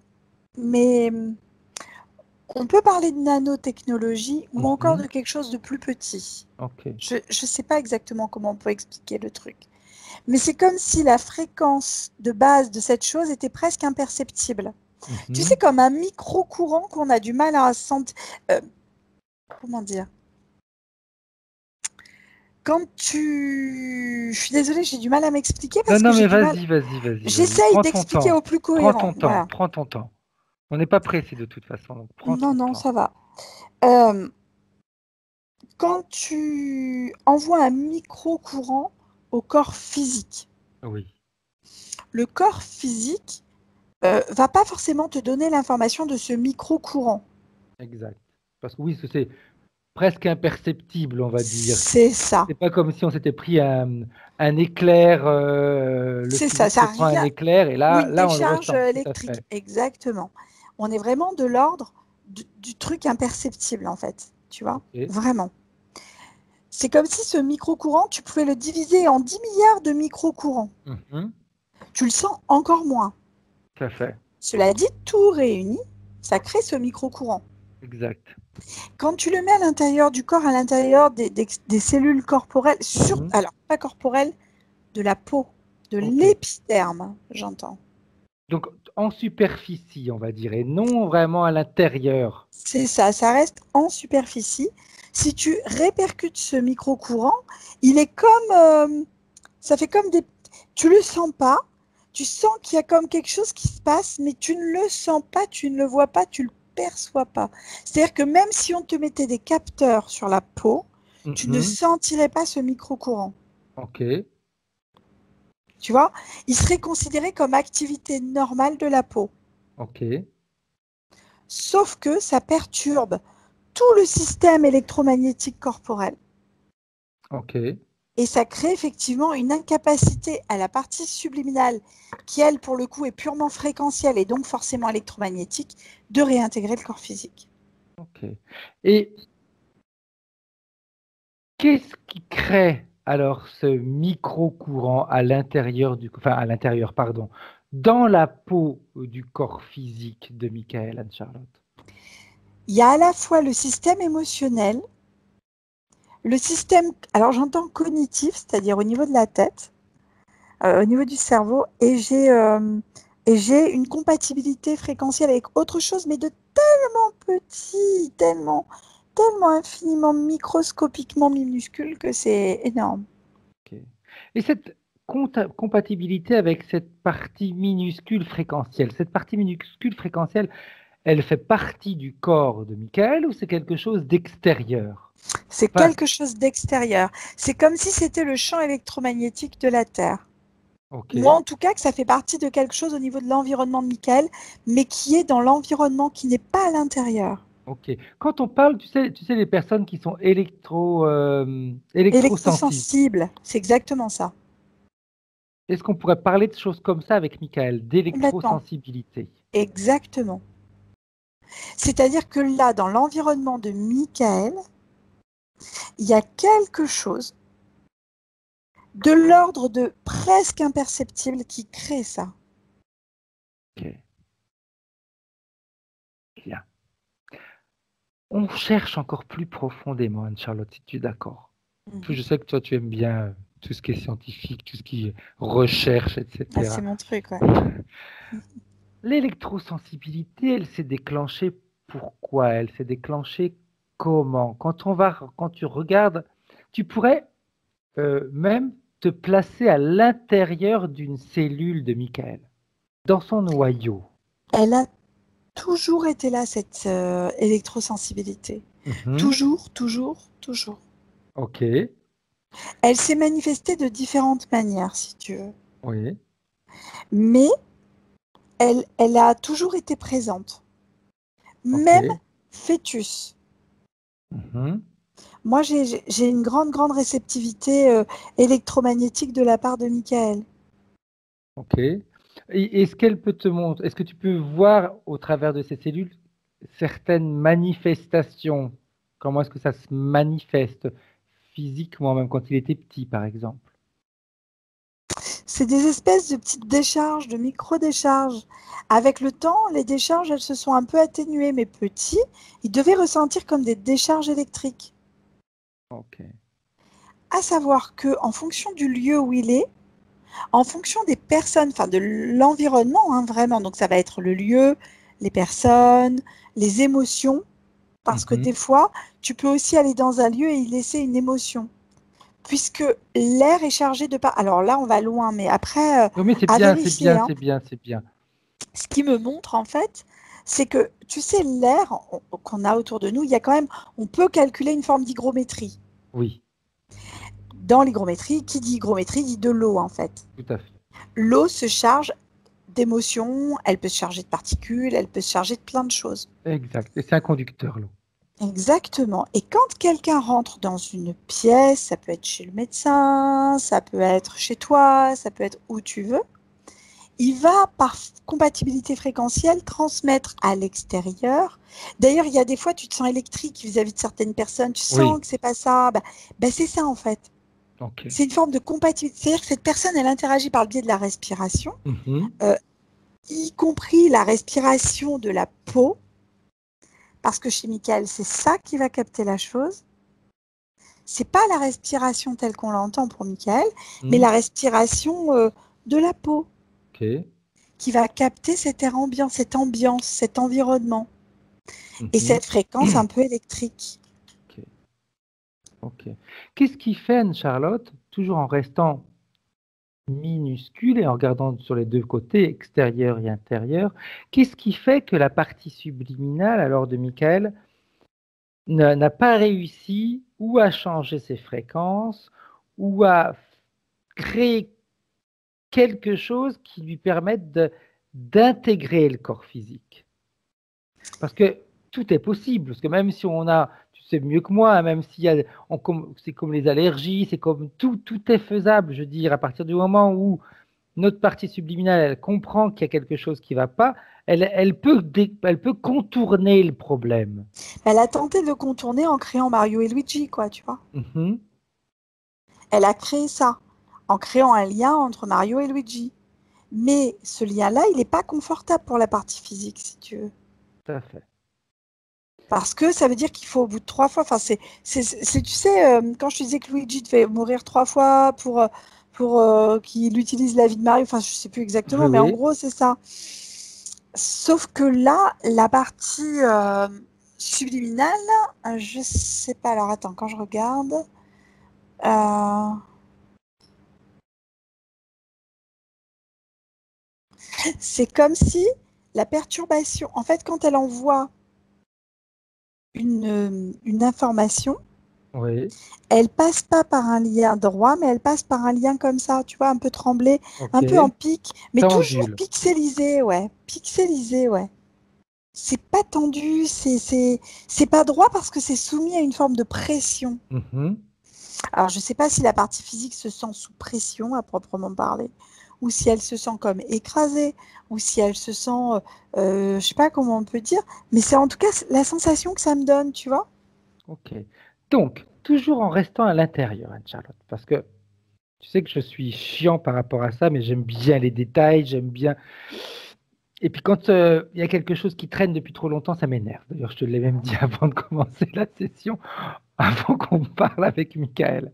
Mais On peut parler de nanotechnologie ou encore Mhm. de quelque chose de plus petit. Ok. Je ne sais pas exactement comment on peut expliquer le truc. Mais c'est comme si la fréquence de base de cette chose était presque imperceptible. Tu sais, Mhm. comme un micro-courant qu'on a du mal à sentir. Comment dire? Quand tu... Je suis désolée, j'ai du mal à m'expliquer Non, parce que non, j'ai mais du mal. vas-y. J'essaye Prends ton d'expliquer temps. au plus Prends cohérent. ton temps. Voilà. Prends ton temps. On n'est pas pressé de toute façon, donc prends Non, ton non, temps. ça va. Euh, Quand tu envoies un micro-courant au corps physique, Oui, le corps physique va pas forcément te donner l'information de ce micro-courant. exact. Parce que oui, c'est presque imperceptible, on va dire. C'est ça. C'est pas comme si on s'était pris un éclair, le C'est ça. physique Ça se a prend un rien. éclair et Ou là, une là on le décharge ressent, tout à électrique. fait. Exactement. On est vraiment de l'ordre du truc imperceptible, en fait. Tu vois? Ok. Vraiment. C'est comme si ce micro-courant, tu pouvais le diviser en 10 milliards de micro-courants. Mhm. Tu le sens encore moins. Tout à fait, Cela dit, tout réuni, ça crée ce micro-courant. exact. Quand tu le mets à l'intérieur du corps, à l'intérieur des cellules corporelles, Mhm. alors pas corporelles, de la peau, de Ok. l'épiderme, j'entends. Donc en superficie, on va dire, et non vraiment à l'intérieur. C'est ça, ça reste en superficie. Si tu répercutes ce micro-courant, il est comme, ça fait comme des, tu le sens pas, tu sens qu'il y a comme quelque chose qui se passe, mais tu ne le sens pas, tu ne le vois pas, tu le perçois pas. C'est-à-dire que même si on te mettait des capteurs sur la peau, tu ne Mhm. sentirais pas ce micro-courant. Ok, Tu vois, il serait considéré comme activité normale de la peau. ok, Sauf que ça perturbe tout le système électromagnétique corporel. ok. Et ça crée effectivement une incapacité à la partie subliminale, qui elle, pour le coup, est purement fréquentielle et donc forcément électromagnétique, de réintégrer le corps physique. Ok. Et qu'est-ce qui crée alors ce micro-courant à l'intérieur à l'intérieur, pardon, dans la peau du corps physique de Michael Anne-Charlotte? Il y a à la fois le système émotionnel, le système, alors j'entends cognitif, c'est-à-dire au niveau de la tête, au niveau du cerveau, et j'ai une compatibilité fréquentielle avec autre chose, mais de tellement petit, tellement infiniment microscopiquement minuscule que c'est énorme. Ok. Et cette compatibilité avec cette partie minuscule fréquentielle, elle fait partie du corps de Michael ou c'est quelque chose d'extérieur? C'est Enfin, quelque chose d'extérieur. C'est comme si c'était le champ électromagnétique de la Terre. ok, Ou en tout cas que ça fait partie de quelque chose au niveau de l'environnement de Michael, mais qui est dans l'environnement, qui n'est pas à l'intérieur. ok. Quand on parle, tu sais, les personnes qui sont électrosensibles, Électrosensible, c'est exactement ça. est-ce qu'on pourrait parler de choses comme ça avec Michael, Complètement. d'électrosensibilité? Exactement. C'est-à-dire que là, dans l'environnement de Michael, il y a quelque chose de l'ordre de presque imperceptible qui crée ça. Ok, bien. On cherche encore plus profondément, Anne-Charlotte, si tu es d'accord. Je sais que toi, tu aimes bien tout ce qui est scientifique, tout ce qui est recherche, Ah, c'est etc. mon truc, ouais. L'électrosensibilité, elle s'est déclenchée pourquoi? Elle s'est déclenchée comment? Quand tu regardes, tu pourrais même te placer à l'intérieur d'une cellule de Michael, dans son noyau. Elle a toujours été là, cette électrosensibilité. Mhm. Toujours, toujours, toujours. Ok, Elle s'est manifestée de différentes manières, si tu veux. oui, Mais elle a toujours été présente. ok. Même fœtus. Mhm. Moi, j'ai une grande, grande réceptivité électromagnétique de la part de Michael. Ok. Et est-ce qu'elle peut te montrer, est-ce que tu peux voir au travers de ces cellules certaines manifestations? Comment est-ce que ça se manifeste physiquement, même quand il était petit, par exemple? C'est des espèces de petites décharges, de micro-décharges. Avec le temps, les décharges, elles se sont un peu atténuées, mais petits, ils devaient ressentir comme des décharges électriques. Ok. À savoir que, en fonction du lieu où il est, en fonction des personnes, enfin de l'environnement, hein, vraiment, donc ça va être le lieu, les personnes, les émotions, parce que Mhm. des fois, tu peux aussi aller dans un lieu et y laisser une émotion. Puisque l'air est chargé de part. Alors là, on va loin, mais après, Non, mais c'est à bien, c'est vérifier, bien, hein. c'est bien, c'est bien. Ce qui me montre, en fait, c'est que, tu sais, l'air qu'on a autour de nous, il y a quand même, on peut calculer une forme d'hygrométrie. Oui, Dans l'hygrométrie, qui dit hygrométrie dit de l'eau, en fait. tout à fait. L'eau se charge d'émotions, elle peut se charger de particules, elle peut se charger de plein de choses. Exact. Et c'est un conducteur, l'eau. Exactement. Et quand quelqu'un rentre dans une pièce, ça peut être chez le médecin, ça peut être chez toi, ça peut être où tu veux, il va, par compatibilité fréquentielle, transmettre à l'extérieur. D'ailleurs, il y a des fois, tu te sens électrique vis-à-vis de certaines personnes, tu sens Oui, que c'est pas ça. C'est ça, en fait. ok. C'est une forme de compatibilité. C'est-à-dire que cette personne, elle interagit par le biais de la respiration, Mhm. euh, y compris la respiration de la peau, parce que chez Michael, c'est ça qui va capter la chose. C'est pas la respiration telle qu'on l'entend pour Michael, mais Mhm. la respiration de la peau Ok. qui va capter cette air ambiant, cette ambiance, cet environnement et Mhm. cette fréquence un peu électrique. Ok. Ok. Qu'est-ce qui fait, Anne-Charlotte, toujours en restant minuscule et en regardant sur les deux côtés, extérieur et intérieur, qu'est-ce qui fait que la partie subliminale, alors de Michael, n'a pas réussi ou à changer ses fréquences ou à créer quelque chose qui lui permette d'intégrer le corps physique? Parce que tout est possible, parce que même si on a, tu sais mieux que moi, hein, même s'il y a, c'est comme les allergies, c'est comme tout, tout est faisable, je veux dire, à partir du moment où notre partie subliminale, elle comprend qu'il y a quelque chose qui ne va pas, elle peut contourner le problème. Elle a tenté de contourner en créant Mario et Luigi, quoi, tu vois. Mhm, Elle a créé ça en créant un lien entre Mario et Luigi. Mais ce lien-là, il n'est pas confortable pour la partie physique, si tu veux. tout à fait. Parce que ça veut dire qu'il faut au bout de 3 fois. Enfin, tu sais, quand je te disais que Luigi devait mourir 3 fois pour qu'il utilise la vie de Mario, enfin, je sais plus Oui, exactement, mais en oui. gros, c'est ça. Sauf que là, la partie subliminale, je sais pas. Alors attends, quand je regarde, euh, c'est comme si la perturbation, en fait, quand elle envoie une information, Oui, elle passe pas par un lien droit, mais elle passe par un lien comme ça, tu vois, un peu tremblé, ok. un peu en pic, mais Ça toujours ondule. pixelisé, ouais. Pixelisé, ouais. C'est pas tendu, c'est pas droit parce que c'est soumis à une forme de pression. Mhm, Alors, je sais pas si la partie physique se sent sous pression à proprement parler, ou si elle se sent comme écrasée, ou si elle se sent, je sais pas comment on peut dire, mais c'est en tout cas la sensation que ça me donne, tu vois. ok. Donc, toujours en restant à l'intérieur, Anne-Charlotte, parce que tu sais que je suis chiant par rapport à ça, mais j'aime bien les détails, j'aime bien. Et puis quand il y a quelque chose qui traîne depuis trop longtemps, ça m'énerve. D'ailleurs, je te l'ai même dit avant de commencer la session, avant qu'on parle avec Michael.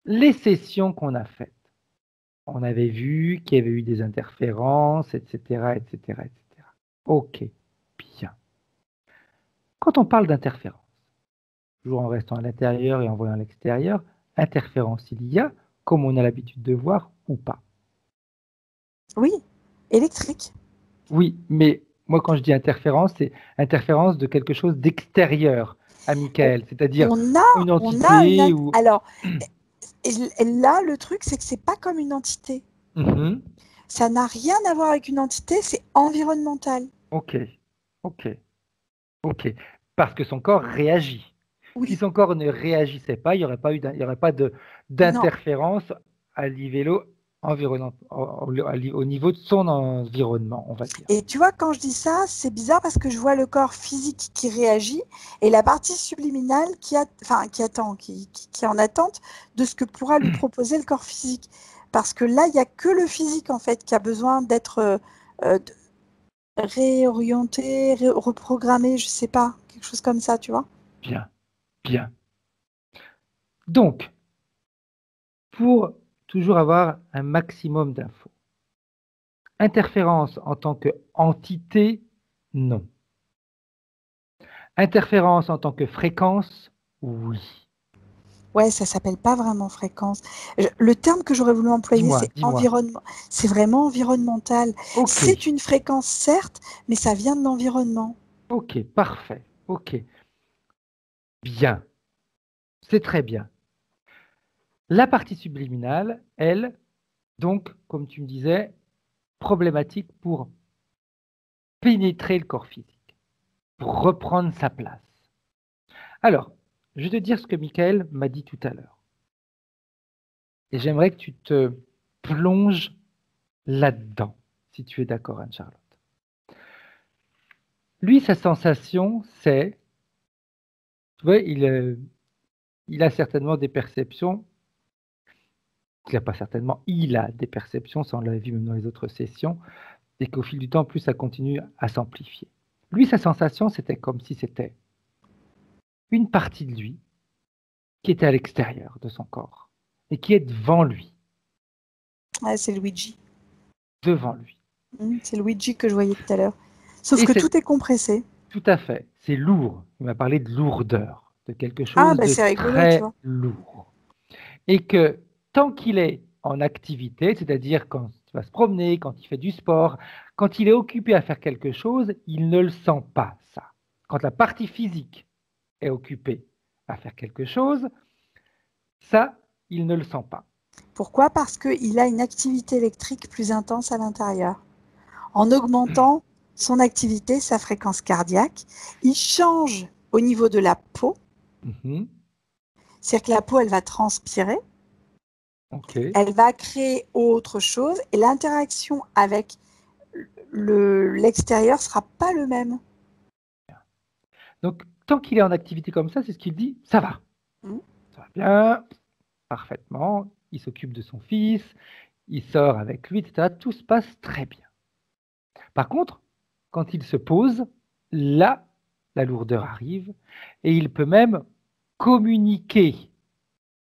Les sessions qu'on a faites, on avait vu qu'il y avait eu des interférences, etc., etc., etc. Ok, bien. Quand on parle d'interférence, toujours en restant à l'intérieur et en voyant l'extérieur, interférence il y a, comme on a l'habitude de voir, ou pas. Oui, électrique. Oui, mais moi quand je dis interférence, c'est interférence de quelque chose d'extérieur à On, Michael, c'est-à-dire on a, une on a une. entité ou... Alors, là, le truc, c'est que c'est pas comme une entité. Mhm. Ça n'a rien à voir avec une entité, c'est environnemental. Ok, ok, ok. Parce que son corps réagit. Si Oui, son corps ne réagissait pas, il n'y aurait pas eu il y aurait pas non, d'interférence à livello au niveau de son environnement, on va dire. Et tu vois, quand je dis ça, c'est bizarre parce que je vois le corps physique qui réagit et la partie subliminale qui attend, qui est en attente de ce que pourra lui proposer le corps physique. Parce que là, il n'y a que le physique, en fait, qui a besoin d'être réorienté, reprogrammé, je ne sais pas, quelque chose comme ça, tu vois. Bien, bien. Donc, pour toujours avoir un maximum d'infos, interférence en tant qu'entité, non. Interférence en tant que fréquence, oui. Ouais, ça s'appelle pas vraiment fréquence. Le terme que j'aurais voulu employer, c'est environnement. C'est vraiment environnemental. Okay. C'est une fréquence, certes, mais ça vient de l'environnement. Ok, parfait. Ok. Bien. C'est très bien. La partie subliminale, elle, donc, comme tu me disais, problématique pour pénétrer le corps physique, pour reprendre sa place. Alors, je vais te dire ce que Michael m'a dit tout à l'heure. Et j'aimerais que tu te plonges là-dedans, si tu es d'accord, Anne-Charlotte. Lui, sa sensation, c'est, tu vois, il a certainement des perceptions, il a des perceptions, ça on l'avait vu même dans les autres sessions, et qu'au fil du temps, plus ça continue à s'amplifier. Lui, sa sensation, c'était comme si c'était une partie de lui qui était à l'extérieur de son corps et qui est devant lui. Ouais, c'est Luigi. Devant lui. C'est Luigi que je voyais tout à l'heure. Sauf que tout est compressé. Tout à fait. C'est lourd. Il m'a parlé de lourdeur, de quelque chose de rigolo, très lourd. Et que tant qu'il est en activité, c'est-à-dire quand il va se promener, quand il fait du sport, quand il est occupé à faire quelque chose, il ne le sent pas, ça. Quand la partie physique est occupée à faire quelque chose, ça, il ne le sent pas. Pourquoi? Parce qu'il a une activité électrique plus intense à l'intérieur. En augmentant son activité, sa fréquence cardiaque, il change au niveau de la peau. C'est-à-dire que la peau, elle va transpirer. Elle va créer autre chose et l'interaction avec l'extérieur ne sera pas le même. Donc, tant qu'il est en activité comme ça, c'est ce qu'il dit, ça va. Ça va bien, parfaitement, il s'occupe de son fils, il sort avec lui, etc. Tout se passe très bien. Par contre, quand il se pose, là, la lourdeur arrive et il peut même communiquer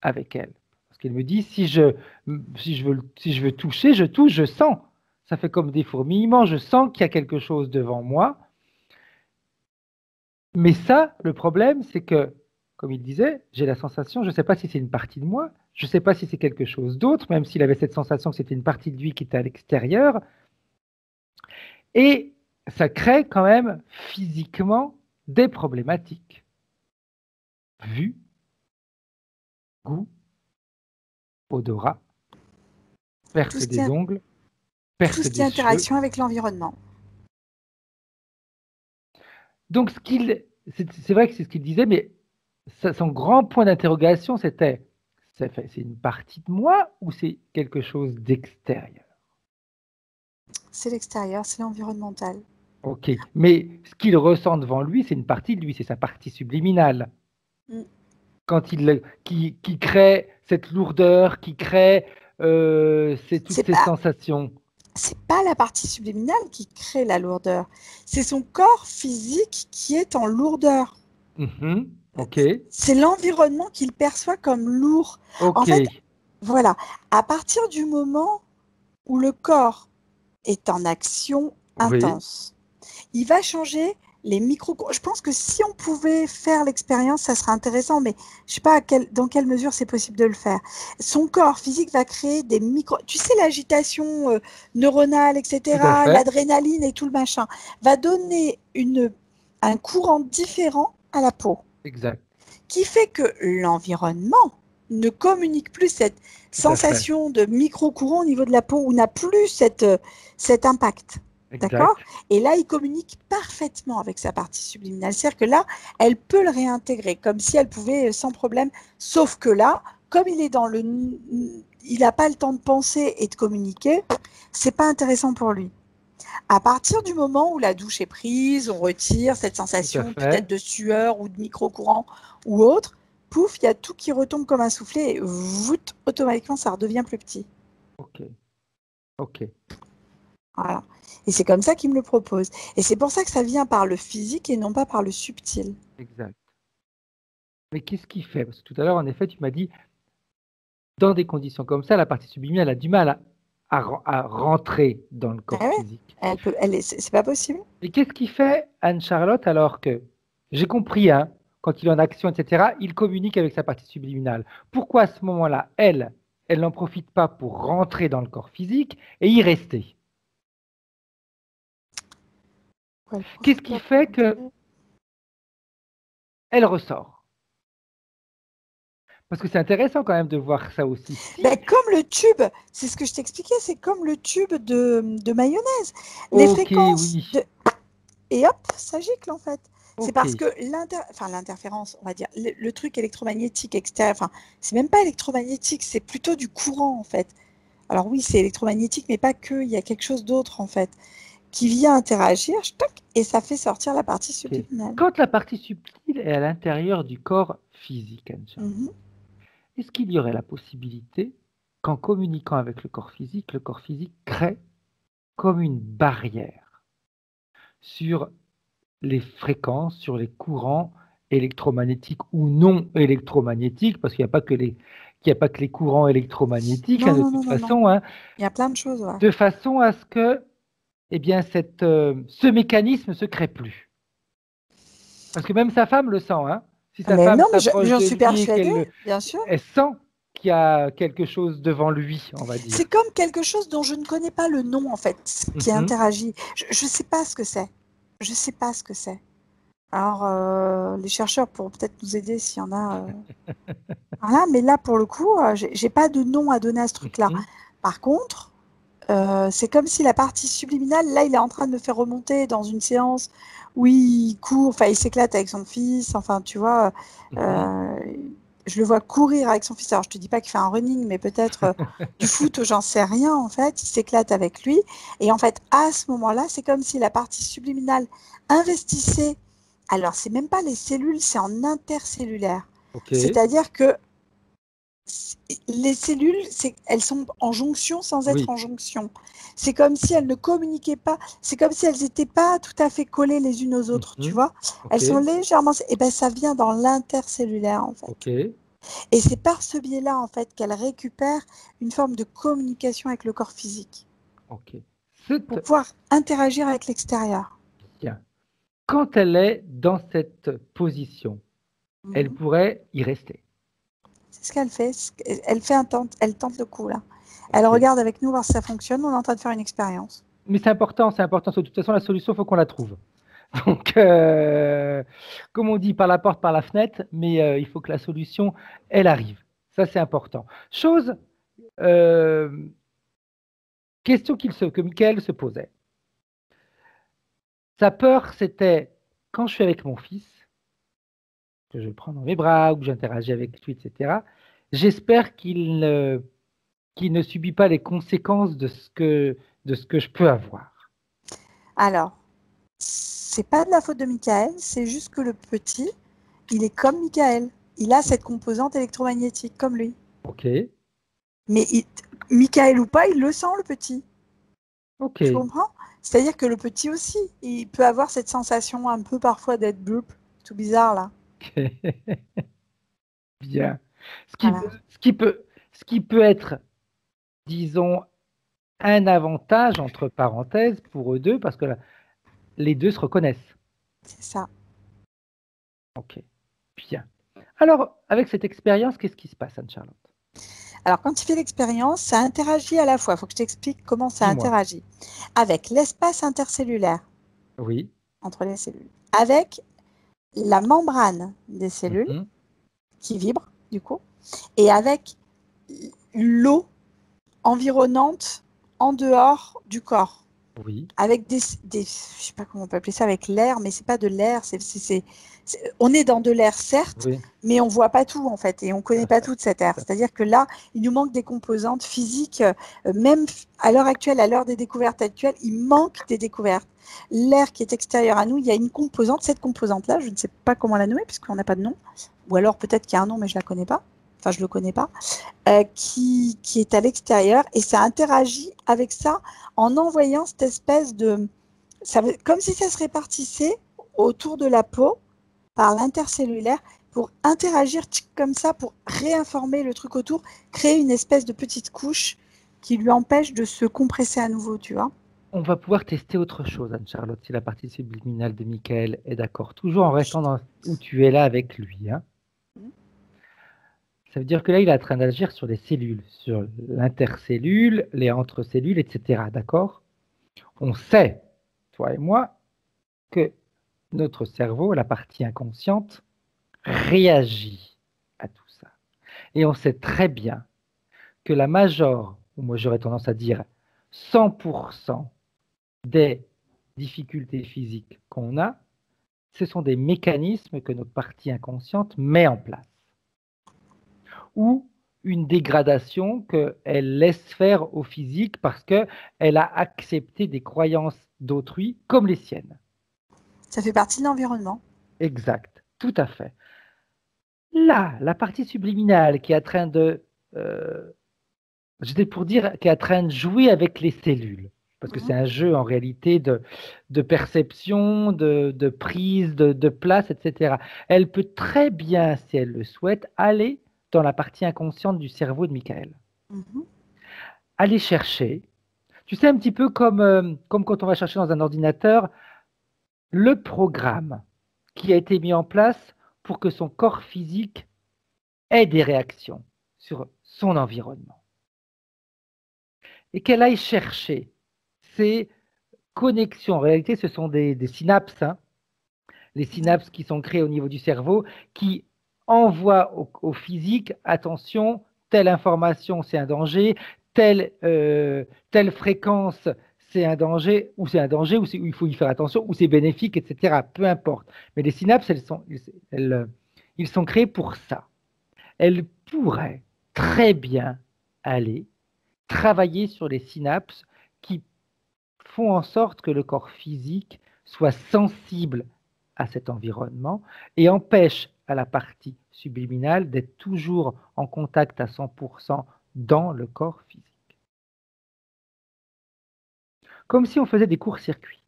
avec elle. Parce qu'il me dit, si je veux toucher, je touche, je sens. Ça fait comme des fourmillements, je sens qu'il y a quelque chose devant moi. Mais ça, le problème, c'est que, comme il disait, j'ai la sensation, je ne sais pas si c'est une partie de moi, je ne sais pas si c'est quelque chose d'autre, même s'il avait cette sensation que c'était une partie de lui qui était à l'extérieur. Et ça crée quand même physiquement des problématiques. Vue, goût, odorat, perte des ongles, perte des cheveux. Tout ce qui est interaction avec l'environnement. Donc, c'est vrai que c'est ce qu'il disait, mais son grand point d'interrogation, c'était, c'est une partie de moi ou c'est quelque chose d'extérieur? C'est l'extérieur, c'est l'environnemental. Ok, mais ce qu'il ressent devant lui, c'est une partie de lui, c'est sa partie subliminale. Quand qui crée cette lourdeur, qui crée toutes ces sensations. C'est pas la partie subliminale qui crée la lourdeur, c'est son corps physique qui est en lourdeur. Ok. C'est l'environnement qu'il perçoit comme lourd. Okay. En fait, voilà, à partir du moment où le corps est en action intense, il va changer les micro. Je pense que si on pouvait faire l'expérience, ça serait intéressant, mais je ne sais pas dans quelle mesure c'est possible de le faire. Son corps physique va créer des micro. Tu sais, l'agitation neuronale, etc., l'adrénaline et tout le machin, va donner un courant différent à la peau. Exact. Qui fait que l'environnement ne communique plus cette sensation de micro-courant au niveau de la peau ou n'a plus cet impact. D'accord? Et là, il communique parfaitement avec sa partie subliminale. C'est-à-dire que là, elle peut le réintégrer comme si elle pouvait sans problème. Sauf que là, comme il est dans le, il n'a pas le temps de penser et de communiquer, c'est pas intéressant pour lui. À partir du moment où la douche est prise, on retire cette sensation fait. peut-être de sueur ou de micro-courant ou autre, pouf, il y a tout qui retombe comme un soufflet et voûte, automatiquement ça redevient plus petit. Ok. Ok. Voilà. Et c'est comme ça qu'il me le propose. Et c'est pour ça que ça vient par le physique et non pas par le subtil. Exact. Mais qu'est-ce qu'il fait? Parce que tout à l'heure, en effet, tu m'as dit, dans des conditions comme ça, la partie subliminale a du mal à rentrer dans le corps Ah ouais, physique. c'est pas possible. Et qu'est-ce qu'il fait Anne-Charlotte alors que, j'ai compris, hein, quand il est en action, etc., il communique avec sa partie subliminale. Pourquoi à ce moment-là, elle n'en profite pas pour rentrer dans le corps physique et y rester? Ouais, Qu'est-ce qui fait que elle ressort? Parce que c'est intéressant quand même de voir ça aussi. Ben, comme le tube, c'est ce que je t'expliquais, c'est comme le tube de mayonnaise. Les Ok, fréquences oui. et hop, ça gicle en fait. C'est Ok. parce que l'interférence, on va dire, le truc électromagnétique extérieur, enfin, c'est même pas électromagnétique, c'est plutôt du courant en fait. Alors oui, c'est électromagnétique, mais pas que, il y a quelque chose d'autre en fait, qui vient interagir, toc, et ça fait sortir la partie Ok. subliminale. Quand la partie subtile est à l'intérieur du corps physique, Anne-Charlotte, Mhm. est-ce qu'il y aurait la possibilité qu'en communiquant avec le corps physique crée comme une barrière sur les fréquences, sur les courants électromagnétiques ou non électromagnétiques, parce qu'il n'y a pas que les courants électromagnétiques, hein, Non, de non, toute non, non, non. façon, hein, Il y a plein de choses, ouais. de façon à ce que eh bien, ce mécanisme ne se crée plus. Parce que même sa femme le sent. Hein. Si sa Mais femme non, mais s'approche j'en de suis lui et persuadée, bien sûr. elle sent qu'il y a quelque chose devant lui, on va dire. C'est comme quelque chose dont je ne connais pas le nom, en fait, qui interagit. Je ne sais pas ce que c'est. Je ne sais pas ce que c'est. Alors, les chercheurs pourront peut-être nous aider s'il y en a. Voilà, mais là, pour le coup, j'ai pas de nom à donner à ce truc-là. Par contre, c'est comme si la partie subliminale, là, il est en train de me faire remonter dans une séance où il court, enfin, il s'éclate avec son fils, enfin, tu vois, je le vois courir avec son fils. Alors, je te dis pas qu'il fait un running, mais peut-être du foot, j'en sais rien, en fait. Il s'éclate avec lui. Et en fait, à ce moment-là, c'est comme si la partie subliminale investissait. Alors, c'est même pas les cellules, c'est en intercellulaire. Okay. C'est-à-dire que les cellules, elles sont en jonction sans être en jonction. C'est comme si elles ne communiquaient pas. C'est comme si elles n'étaient pas tout à fait collées les unes aux autres, tu vois. Elles sont légèrement. Et ben, ça vient dans l'intercellulaire, en fait. Et c'est par ce biais-là, en fait, qu'elle récupère une forme de communication avec le corps physique. Pour pouvoir interagir avec l'extérieur. Bien. Quand elle est dans cette position, elle pourrait y rester. C'est ce qu'elle fait. Elle tente le coup, là. Elle regarde avec nous voir si ça fonctionne. On est en train de faire une expérience. Mais c'est important. De toute façon, la solution, il faut qu'on la trouve. Donc, comme on dit, par la porte, par la fenêtre, mais il faut que la solution, elle arrive. Ça, c'est important. Question que Michael se posait. Sa peur, c'était quand je suis avec mon fils, que je le prends dans mes bras ou que j'interagis avec lui, etc. J'espère qu'il ne subit pas les conséquences de ce que je peux avoir. Alors, c'est pas de la faute de Michael, c'est juste que le petit, il est comme Michael. Il a cette composante électromagnétique comme lui. Ok. Mais Michael ou pas, il le sent, le petit. Ok. Tu comprends? C'est-à-dire que le petit aussi, il peut avoir cette sensation un peu parfois d'être burp, tout bizarre là. Bien. Ce qui peut être, disons, un avantage, entre parenthèses, pour eux deux, parce que les deux se reconnaissent. C'est ça. Ok. Bien. Alors, avec cette expérience, qu'est-ce qui se passe, Anne-Charlotte? Alors, quand tu fais l'expérience, ça interagit à la fois. Il faut que je t'explique comment ça interagit. Avec l'espace intercellulaire. Oui. Entre les cellules. Avec la membrane des cellules qui vibre, du coup. Et avec l'eau environnante en dehors du corps. Oui. avec je sais pas comment on peut appeler ça, avec l'air, mais c'est pas de l'air, on est dans de l'air certes, Oui. mais on voit pas tout en fait, et on connaît pas tout de cet air. Ça. C'est-à-dire que là, il nous manque des composantes physiques, même à l'heure actuelle, à l'heure des découvertes actuelles, il manque des découvertes. L'air qui est extérieur à nous, il y a une composante, cette composante-là, je ne sais pas comment la nommer, puisqu'on n'a pas de nom, ou alors peut-être qu'il y a un nom, mais je la connais pas. Enfin, je le connais pas. Qui est à l'extérieur, et ça interagit avec ça en envoyant cette espèce de... comme si ça se répartissait autour de la peau par l'intercellulaire pour interagir comme ça, pour réinformer le truc autour, créer une espèce de petite couche qui lui empêche de se compresser à nouveau, tu vois. On va pouvoir tester autre chose, Anne-Charlotte, si la partie subliminale de Michael est d'accord. Toujours en restant où tu es là avec lui. Hein. Ça veut dire que là, il est en train d'agir sur les cellules, sur l'intercellule, les entrecellules, etc. D'accord? On sait, toi et moi, que notre cerveau, la partie inconsciente, réagit à tout ça. Et on sait très bien que la major, ou moi j'aurais tendance à dire 100% des difficultés physiques qu'on a, ce sont des mécanismes que notre partie inconsciente met en place. Ou une dégradation qu'elle laisse faire au physique parce qu'elle a accepté des croyances d'autrui comme les siennes. Ça fait partie de l'environnement. Exact, tout à fait. Là, la partie subliminale qui est en train de... j'étais pour dire qui est en train de jouer avec les cellules. Parce que c'est un jeu en réalité de perception, de prise, de place, etc. Elle peut très bien, si elle le souhaite, aller dans la partie inconsciente du cerveau de Michael. Aller chercher. Tu sais, un petit peu comme quand on va chercher dans un ordinateur le programme qui a été mis en place pour que son corps physique ait des réactions sur son environnement. Et qu'elle aille chercher ces connexions. En réalité, ce sont des synapses, hein, les synapses qui sont créées au niveau du cerveau, qui envoient au physique, attention, telle information, c'est un danger, telle fréquence, c'est un danger, ou il faut y faire attention, ou c'est bénéfique, etc. Peu importe. Mais les synapses, ils sont créés pour ça. Elles pourraient très bien aller travailler sur les synapses qui font en sorte que le corps physique soit sensible à cet environnement et empêche à la partie subliminale d'être toujours en contact à 100% dans le corps physique. Comme si on faisait des courts-circuits.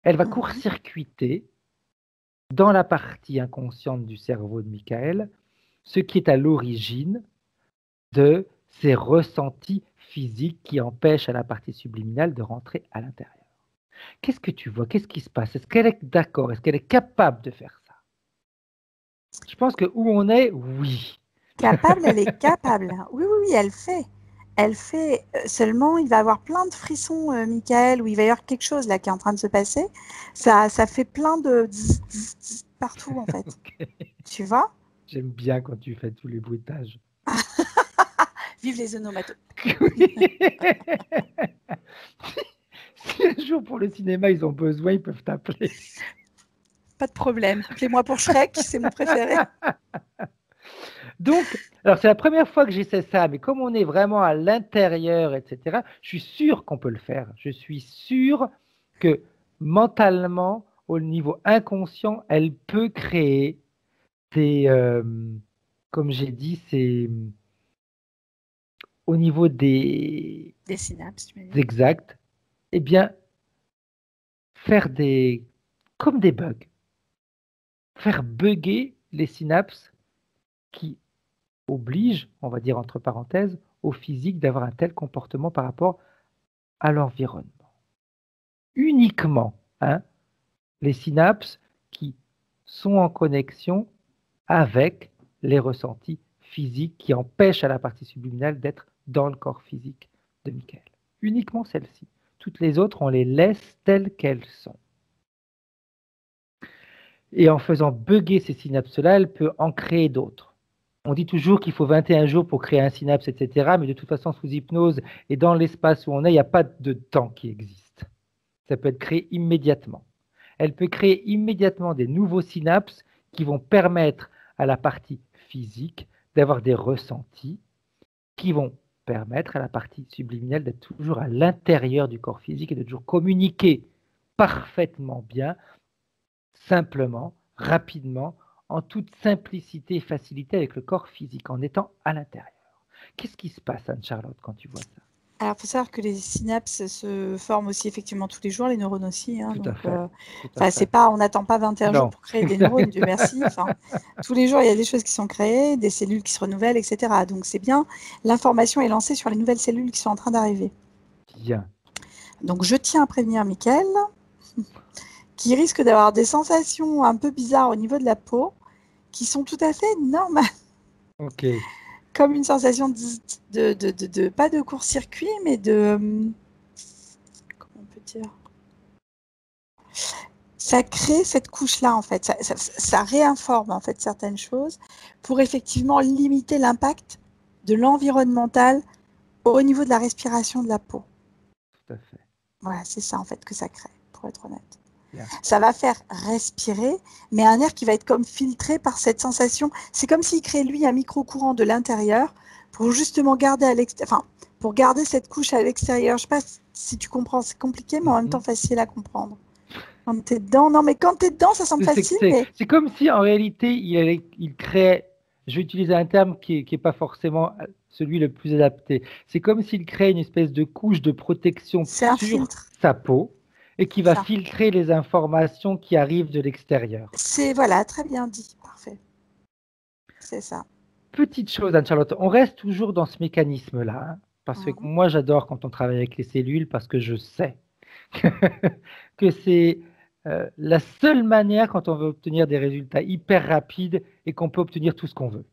Elle va court-circuiter dans la partie inconsciente du cerveau de Michael ce qui est à l'origine de ces ressentis physiques qui empêchent à la partie subliminale de rentrer à l'intérieur. Qu'est-ce que tu vois? Qu'est-ce qui se passe? Est-ce qu'elle est d'accord? Est-ce qu'elle est capable de faire ça? Je pense que où on est, oui. Capable, elle est capable. Oui, oui, oui, elle fait. Elle fait. Seulement, il va avoir plein de frissons, Michael, où il va y avoir quelque chose là qui est en train de se passer. Ça fait plein de zzz, zzz, zzz partout, en fait. Okay. Tu vois? J'aime bien quand tu fais tous les bruitages. Vive les onomatos. Si un jour pour le cinéma ils ont besoin, ils peuvent t'appeler. Pas de problème. Appelez-moi pour Shrek, c'est mon préféré. Donc, alors c'est la première fois que j'essaie ça, mais comme on est vraiment à l'intérieur, etc., je suis sûr qu'on peut le faire. Je suis sûr que mentalement, au niveau inconscient, elle peut créer comme j'ai dit, c'est au niveau des synapses, tu m'as dit. Exact, eh bien, faire comme des bugs, faire bugger les synapses qui obligent, on va dire entre parenthèses, au physique d'avoir un tel comportement par rapport à l'environnement. Uniquement, hein, les synapses qui sont en connexion avec les ressentis physiques qui empêchent à la partie subliminale d'être dans le corps physique de Michael. Uniquement celle-ci. Toutes les autres, on les laisse telles qu'elles sont. Et en faisant bugger ces synapses-là, elle peut en créer d'autres. On dit toujours qu'il faut 21 jours pour créer un synapse, etc. Mais de toute façon, sous hypnose et dans l'espace où on est, il n'y a pas de temps qui existe. Ça peut être créé immédiatement. Elle peut créer immédiatement des nouveaux synapses qui vont permettre à la partie physique d'avoir des ressentis, qui vont permettre à la partie subliminale d'être toujours à l'intérieur du corps physique et de toujours communiquer parfaitement bien, simplement, rapidement, en toute simplicité et facilité avec le corps physique, en étant à l'intérieur. Qu'est-ce qui se passe, Anne-Charlotte, quand tu vois ça? Alors, il faut savoir que les synapses se forment aussi effectivement tous les jours, les neurones aussi. Hein, Tout à donc, fait. Tout à enfin, fait. on n'attend pas 21 jours Non. pour créer des neurones, Dieu merci. Enfin, tous les jours, il y a des choses qui sont créées, des cellules qui se renouvellent, etc. Donc, c'est bien. L'information est lancée sur les nouvelles cellules qui sont en train d'arriver. Bien. Donc, je tiens à prévenir Mickaël, qui risque d'avoir des sensations un peu bizarres au niveau de la peau, qui sont tout à fait normales. Ok. Comme une sensation pas de court-circuit, mais de... Comment on peut dire? Ça crée cette couche-là, en fait. Ça réinforme, en fait, certaines choses pour effectivement limiter l'impact de l'environnemental au niveau de la respiration de la peau. Tout à fait. Voilà, c'est ça, en fait, que ça crée, pour être honnête. Bien. Ça va faire respirer, mais un air qui va être comme filtré par cette sensation. C'est comme s'il crée, lui, un micro-courant de l'intérieur pour justement garder à l'extérieur, enfin, pour garder cette couche à l'extérieur. Je ne sais pas si tu comprends, c'est compliqué, mais en même temps facile à comprendre. Quand tu es dedans, non, mais quand tu es dedans, ça semble facile. C'est comme si, en réalité, il créait, je vais utiliser un terme qui n'est pas forcément celui le plus adapté, c'est comme s'il crée une espèce de couche de protection sur sa peau et qui va filtrer les informations qui arrivent de l'extérieur. C'est, voilà, très bien dit, parfait. C'est ça. Petite chose, Anne-Charlotte, on reste toujours dans ce mécanisme-là, hein, parce que moi, j'adore quand on travaille avec les cellules, parce que je sais que c'est la seule manière quand on veut obtenir des résultats hyper rapides et qu'on peut obtenir tout ce qu'on veut.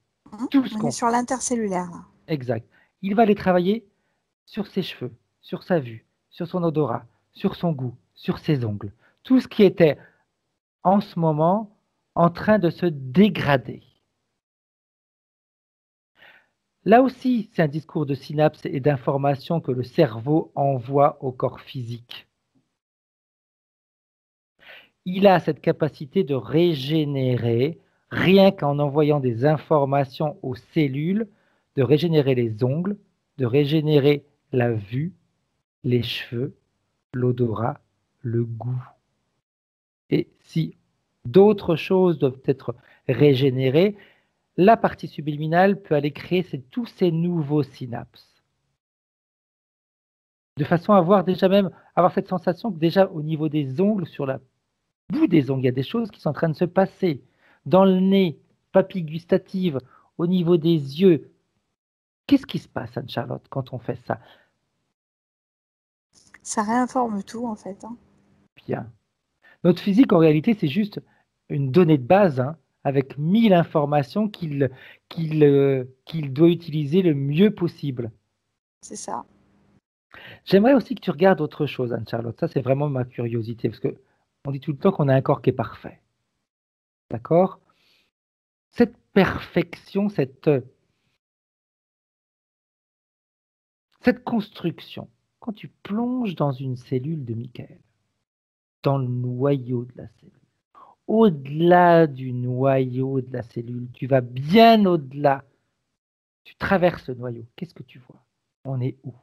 Tout ce on est sur l'intercellulaire, là. Exact. Il va aller travailler sur ses cheveux, sur sa vue, sur son odorat, sur son goût, sur ses ongles. Tout ce qui était en ce moment en train de se dégrader. Là aussi, c'est un discours de synapses et d'informations que le cerveau envoie au corps physique. Il a cette capacité de régénérer, rien qu'en envoyant des informations aux cellules, de régénérer les ongles, de régénérer la vue, les cheveux, l'odorat, le goût. Et si d'autres choses doivent être régénérées, la partie subliminale peut aller créer tous ces nouveaux synapses. De façon à avoir cette sensation que déjà au niveau des ongles, sur la bout des ongles, il y a des choses qui sont en train de se passer. Dans le nez, papilles gustatives, au niveau des yeux. Qu'est-ce qui se passe, Anne-Charlotte, quand on fait ça? Ça réinforme tout, en fait. Hein. Bien. Notre physique, en réalité, c'est juste une donnée de base, hein, avec 1000 informations qu'il doit utiliser le mieux possible. C'est ça. J'aimerais aussi que tu regardes autre chose, Anne-Charlotte. Ça, c'est vraiment ma curiosité, parce qu'on dit tout le temps qu'on a un corps qui est parfait. D'accord? Cette perfection, cette construction, quand tu plonges dans une cellule de Mickaël, dans le noyau de la cellule, au-delà du noyau de la cellule, tu vas bien au-delà, tu traverses le noyau, qu'est-ce que tu vois? On est où?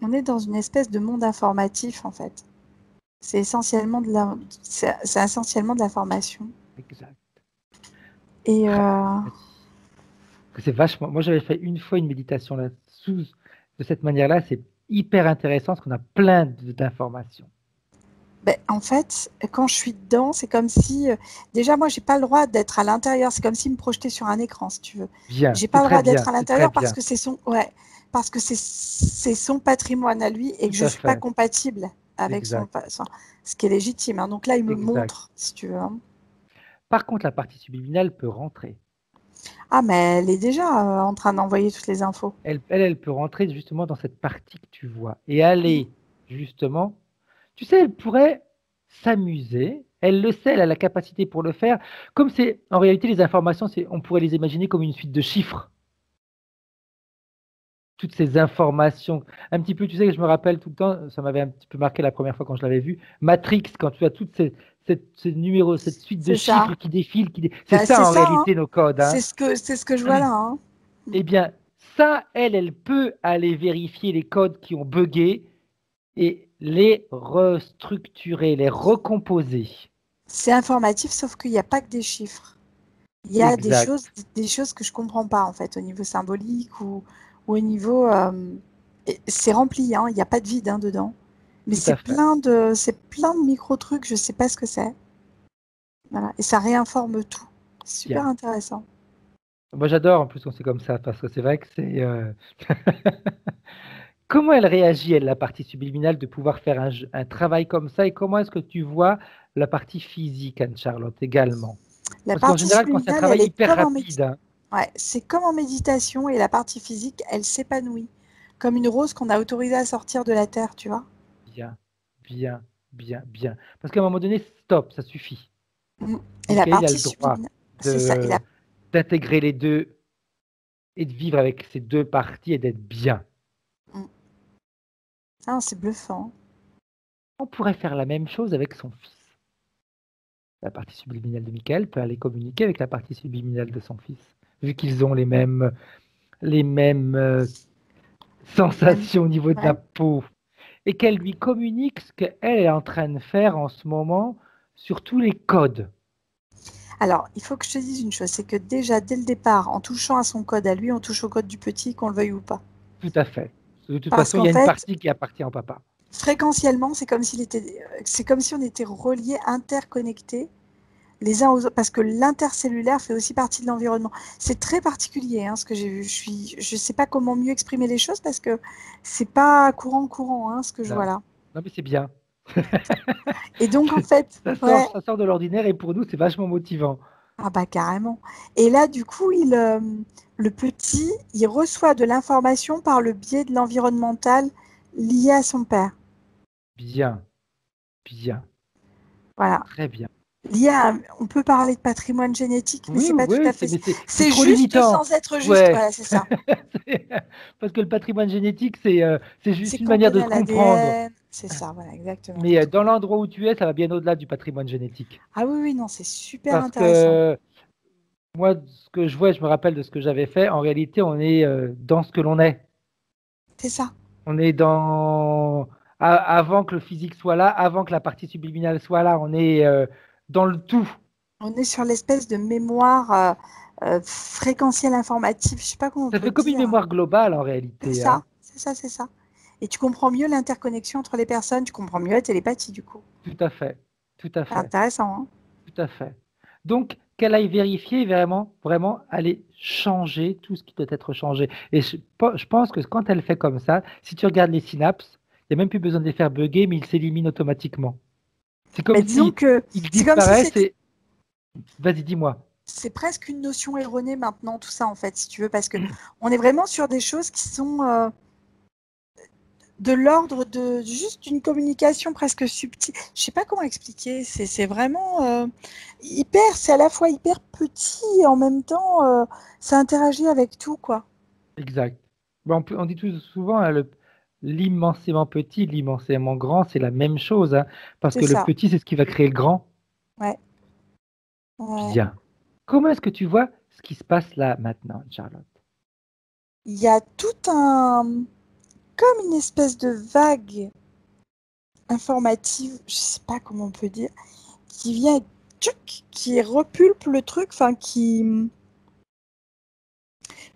On est dans une espèce de monde informatif, en fait. C'est essentiellement de l'information. Exact. Et c'est vachement. Moi, j'avais fait une fois une méditation là, de cette manière-là. C'est hyper intéressant parce qu'on a plein d'informations. En fait, quand je suis dedans, c'est comme si... déjà, moi, j'ai pas le droit d'être à l'intérieur. C'est comme s'il me projetait sur un écran, si tu veux. Bien. J'ai pas le droit d'être à l'intérieur parce que c'est son... Ouais, parce que c'est son patrimoine à lui et que je suis pas compatible avec ce qui est légitime. Hein. Donc là, il me montre, si tu veux. Hein. Par contre, la partie subliminale peut rentrer. Ah, mais elle est déjà en train d'envoyer toutes les infos. Elle peut rentrer justement dans cette partie que tu vois et aller justement... Tu sais, elle pourrait s'amuser, elle le sait, elle a la capacité pour le faire. Comme c'est, en réalité, les informations, on pourrait les imaginer comme une suite de chiffres. toutes ces informations. Un petit peu, tu sais, que je me rappelle tout le temps, ça m'avait un petit peu marqué la première fois quand je l'avais vu, Matrix, quand tu as toutes ces numéros, cette suite de C'est ça. chiffres qui défilent. C'est Bah, ça c'est en ça, hein. réalité nos codes. Hein. C'est ce que je vois là, hein. Eh bien, ça, elle peut aller vérifier les codes qui ont buggé et les restructurer, les recomposer. C'est informatif, sauf qu'il n'y a pas que des chiffres. Il y a des choses que je comprends pas en fait au niveau symbolique ou au niveau c'est rempli, hein, il n'y a pas de vide, hein, dedans. Mais Tout à fait. c'est plein de micro trucs, je sais pas ce que c'est. Voilà. Et ça réinforme tout. C'est super Bien. intéressant. Moi, j'adore en plus quand c'est comme ça, parce que c'est vrai que c'est... Comment elle réagit, elle, la partie subliminale, de pouvoir faire un travail comme ça, et comment est-ce que tu vois la partie physique, Anne-Charlotte, également? La Parce qu'en partie général, quand c'est un subliminale, elle travail est hyper comme en rapide, hein, ouais, c'est comme en méditation et la partie physique, elle s'épanouit. Comme une rose qu'on a autorisée à sortir de la terre, tu vois. bien, bien, bien, bien. Parce qu'à un moment donné, stop, ça suffit. Mm. Et la Michael a partie le droit subliminale, c'est ça. Et d'intégrer les deux et de vivre avec ces deux parties et d'être bien. Mm. Ah, c'est bluffant. On pourrait faire la même chose avec son fils. La partie subliminale de Michael peut aller communiquer avec la partie subliminale de son fils, vu qu'ils ont les mêmes Même. sensations au niveau de la Ouais. peau, et qu'elle lui communique ce qu'elle est en train de faire en ce moment sur tous les codes. Alors, il faut que je te dise une chose, c'est que déjà, dès le départ, en touchant à son code à lui, on touche au code du petit, qu'on le veuille ou pas. Tout à fait. De toute Parce façon, il qu'en y a une fait, partie qui appartient au papa. fréquentiellement, c'est comme si on était reliés, interconnectés les uns aux autres, parce que l'intercellulaire fait aussi partie de l'environnement. C'est très particulier, hein, ce que j'ai vu. Je sais pas comment mieux exprimer les choses parce que c'est pas courant, hein, ce que je vois Non, là. non mais c'est bien. Et donc, en fait, ouais, Ça sort de l'ordinaire et pour nous, c'est vachement motivant. ah bah carrément. Et là, du coup, le petit, il reçoit de l'information par le biais de l'environnemental lié à son père. Bien, bien, Voilà. très bien. On peut parler de patrimoine génétique, mais Oui, c'est pas tout oui, à fait. c'est C'est trop juste limitant. sans être juste. Ouais. Voilà, c'est ça. Parce que le patrimoine génétique, c'est C'est juste une manière de cantonné se à comprendre. l'ADN. C'est ça, voilà, exactement. Mais dans l'endroit où tu es, ça va bien au-delà du patrimoine génétique. Ah oui, oui, non, c'est super Parce intéressant. que moi, ce que je vois, je me rappelle de ce que j'avais fait, en réalité, on est dans ce que l'on est. C'est ça. On est avant que le physique soit là, avant que la partie subliminale soit là, on est dans le tout. On est sur l'espèce de mémoire fréquentielle informative. Je sais pas comment on Ça peut fait comme une dire. mémoire globale en C'est réalité. Hein. ça, c'est ça, c'est ça. Et tu comprends mieux l'interconnexion entre les personnes, tu comprends mieux la télépathie du coup. Tout à fait. Tout à C'est fait. intéressant, hein. Tout à fait. Donc, qu'elle aille vérifier vraiment, vraiment aller changer tout ce qui doit être changé. Et je pense que quand elle fait comme ça, si tu regardes les synapses, il n'y a même plus besoin de les faire bugger, mais ils s'éliminent automatiquement. C'est comme Mais disons si que ils c'est comme si disparaissent et... Vas-y, dis-moi. c'est presque une notion erronée maintenant, tout ça en fait, si tu veux, parce que on est vraiment sur des choses qui sont de l'ordre de juste une communication presque subtile. Je sais pas comment expliquer. C'est vraiment hyper. C'est à la fois hyper petit et en même temps, ça interagit avec tout, quoi. Exact. Bon, on dit tout souvent, hein, l'immensément petit, l'immensément grand, c'est la même chose. Hein, parce C'est que le ça. petit, c'est ce qui va créer le grand. Ouais. Ouais. Bien. Comment est-ce que tu vois ce qui se passe là maintenant, Charlotte? Il y a tout un, comme une espèce de vague informative, je sais pas comment on peut dire, qui vient, tchuc, qui repulpe le truc, enfin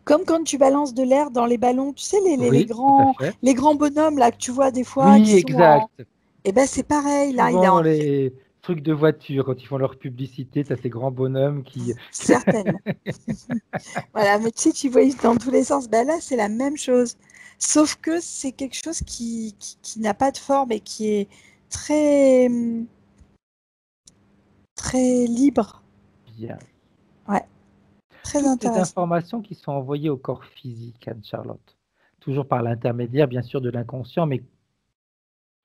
comme quand tu balances de l'air dans les ballons, tu sais, Oui, tout à fait. les grands bonhommes là que tu vois des fois qui Oui, sont en. exact. Eh ben c'est pareil, là, il est Souvent dans en. les trucs de voiture, quand ils font leur publicité, tu as ces grands bonhommes qui... Certainement. Voilà, mais tu sais, tu vois dans tous les sens. Ben là, c'est la même chose. Sauf que c'est quelque chose qui n'a pas de forme et qui est très, très libre. Bien. Ouais, très Toutes ces intéressant. informations qui sont envoyées au corps physique, Anne-Charlotte, toujours par l'intermédiaire, bien sûr, de l'inconscient, mais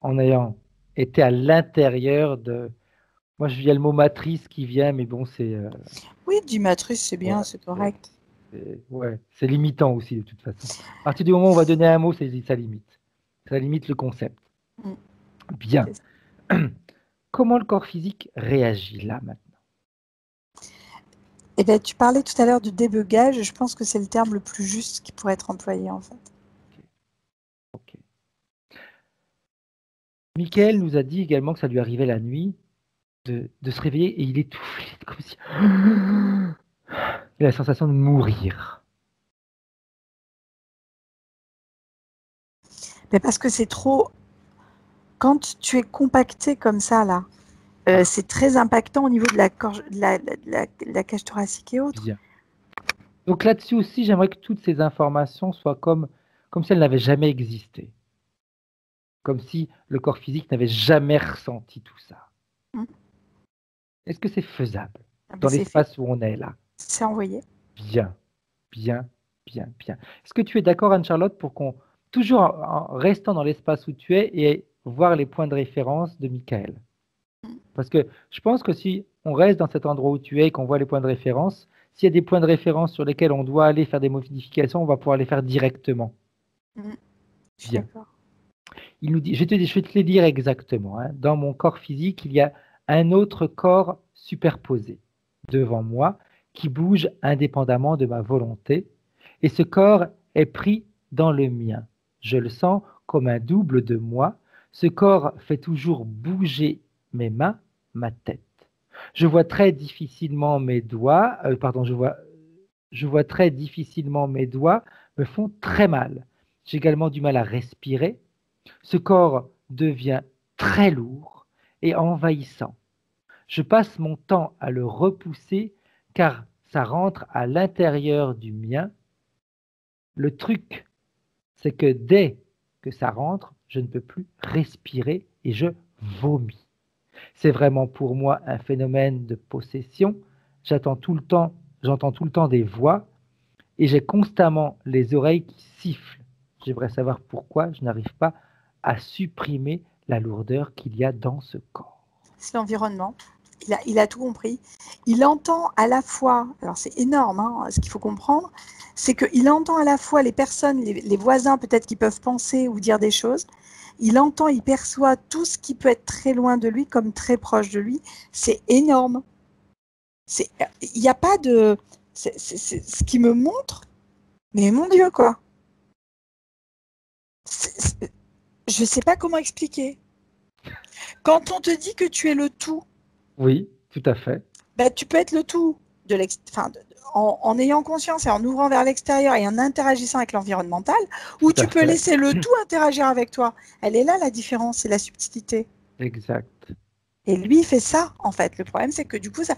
en ayant été à l'intérieur de... Moi, il y a le mot matrice qui vient, mais bon, c'est... Oui, du matrice, c'est bien, voilà, c'est correct. Ouais, c'est limitant aussi de toute façon. À partir du moment où on va donner un mot, ça limite. Ça limite le concept. Mm. Bien. C'est ça. Comment le corps physique réagit là maintenant? Eh ben, tu parlais tout à l'heure de débugage, je pense que c'est le terme le plus juste qui pourrait être employé en fait. Ok. Michael nous a dit également que ça lui arrivait la nuit de se réveiller et il étouffait, comme si il a la sensation de mourir. Mais parce que c'est trop. Quand tu es compacté comme ça là, c'est très impactant au niveau de la cage thoracique et autres. Bien. Donc là-dessus aussi, j'aimerais que toutes ces informations soient comme si elles n'avaient jamais existé. Comme si le corps physique n'avait jamais ressenti tout ça. Mm. Est-ce que c'est faisable Ah ben, dans c'est fait, l'espace où on est là? c'est envoyé. Bien, bien, bien, bien. Est-ce que tu es d'accord, Anne-Charlotte, pour qu'on, toujours en restant dans l'espace où tu es et voir les points de référence de Michael? Mm. Parce que je pense que si on reste dans cet endroit où tu es et qu'on voit les points de référence, s'il y a des points de référence sur lesquels on doit aller faire des modifications, on va pouvoir les faire directement. Mm. Je suis Bien. d'accord. Il nous dit, je vais te les dire exactement, hein. Dans mon corps physique, il y a un autre corps superposé devant moi qui bouge indépendamment de ma volonté, et ce corps est pris dans le mien. Je le sens comme un double de moi. Ce corps fait toujours bouger mes mains, ma tête. Je vois très difficilement mes doigts, je vois très difficilement mes doigts me font très mal. J'ai également du mal à respirer. Ce corps devient très lourd et envahissant. Je passe mon temps à le repousser car ça rentre à l'intérieur du mien. Le truc, c'est que dès que ça rentre, je ne peux plus respirer et je vomis. C'est vraiment pour moi un phénomène de possession. J'entends tout le temps des voix et j'ai constamment les oreilles qui sifflent. J'aimerais savoir pourquoi je n'arrive pas à supprimer la lourdeur qu'il y a dans ce corps. C'est l'environnement. Il a tout compris. Il entend à la fois, alors c'est énorme, hein, ce qu'il faut comprendre, c'est qu'il entend à la fois les personnes, les voisins peut-être qui peuvent penser ou dire des choses. Il entend, il perçoit tout ce qui peut être très loin de lui comme très proche de lui. C'est énorme. Il n'y a pas de. C'est ce qui me montre, mais mon Dieu, quoi. Je ne sais pas comment expliquer. Quand on te dit que tu es le tout, Oui, tout à fait. bah, tu peux être le tout en ayant conscience et en ouvrant vers l'extérieur et en interagissant avec l'environnemental, ou Tout à tu peux fait. laisser le tout interagir avec toi. Elle est là la différence, c'est la subtilité. Exact. Et lui, il fait ça, en fait. Le problème, c'est que du coup, ça.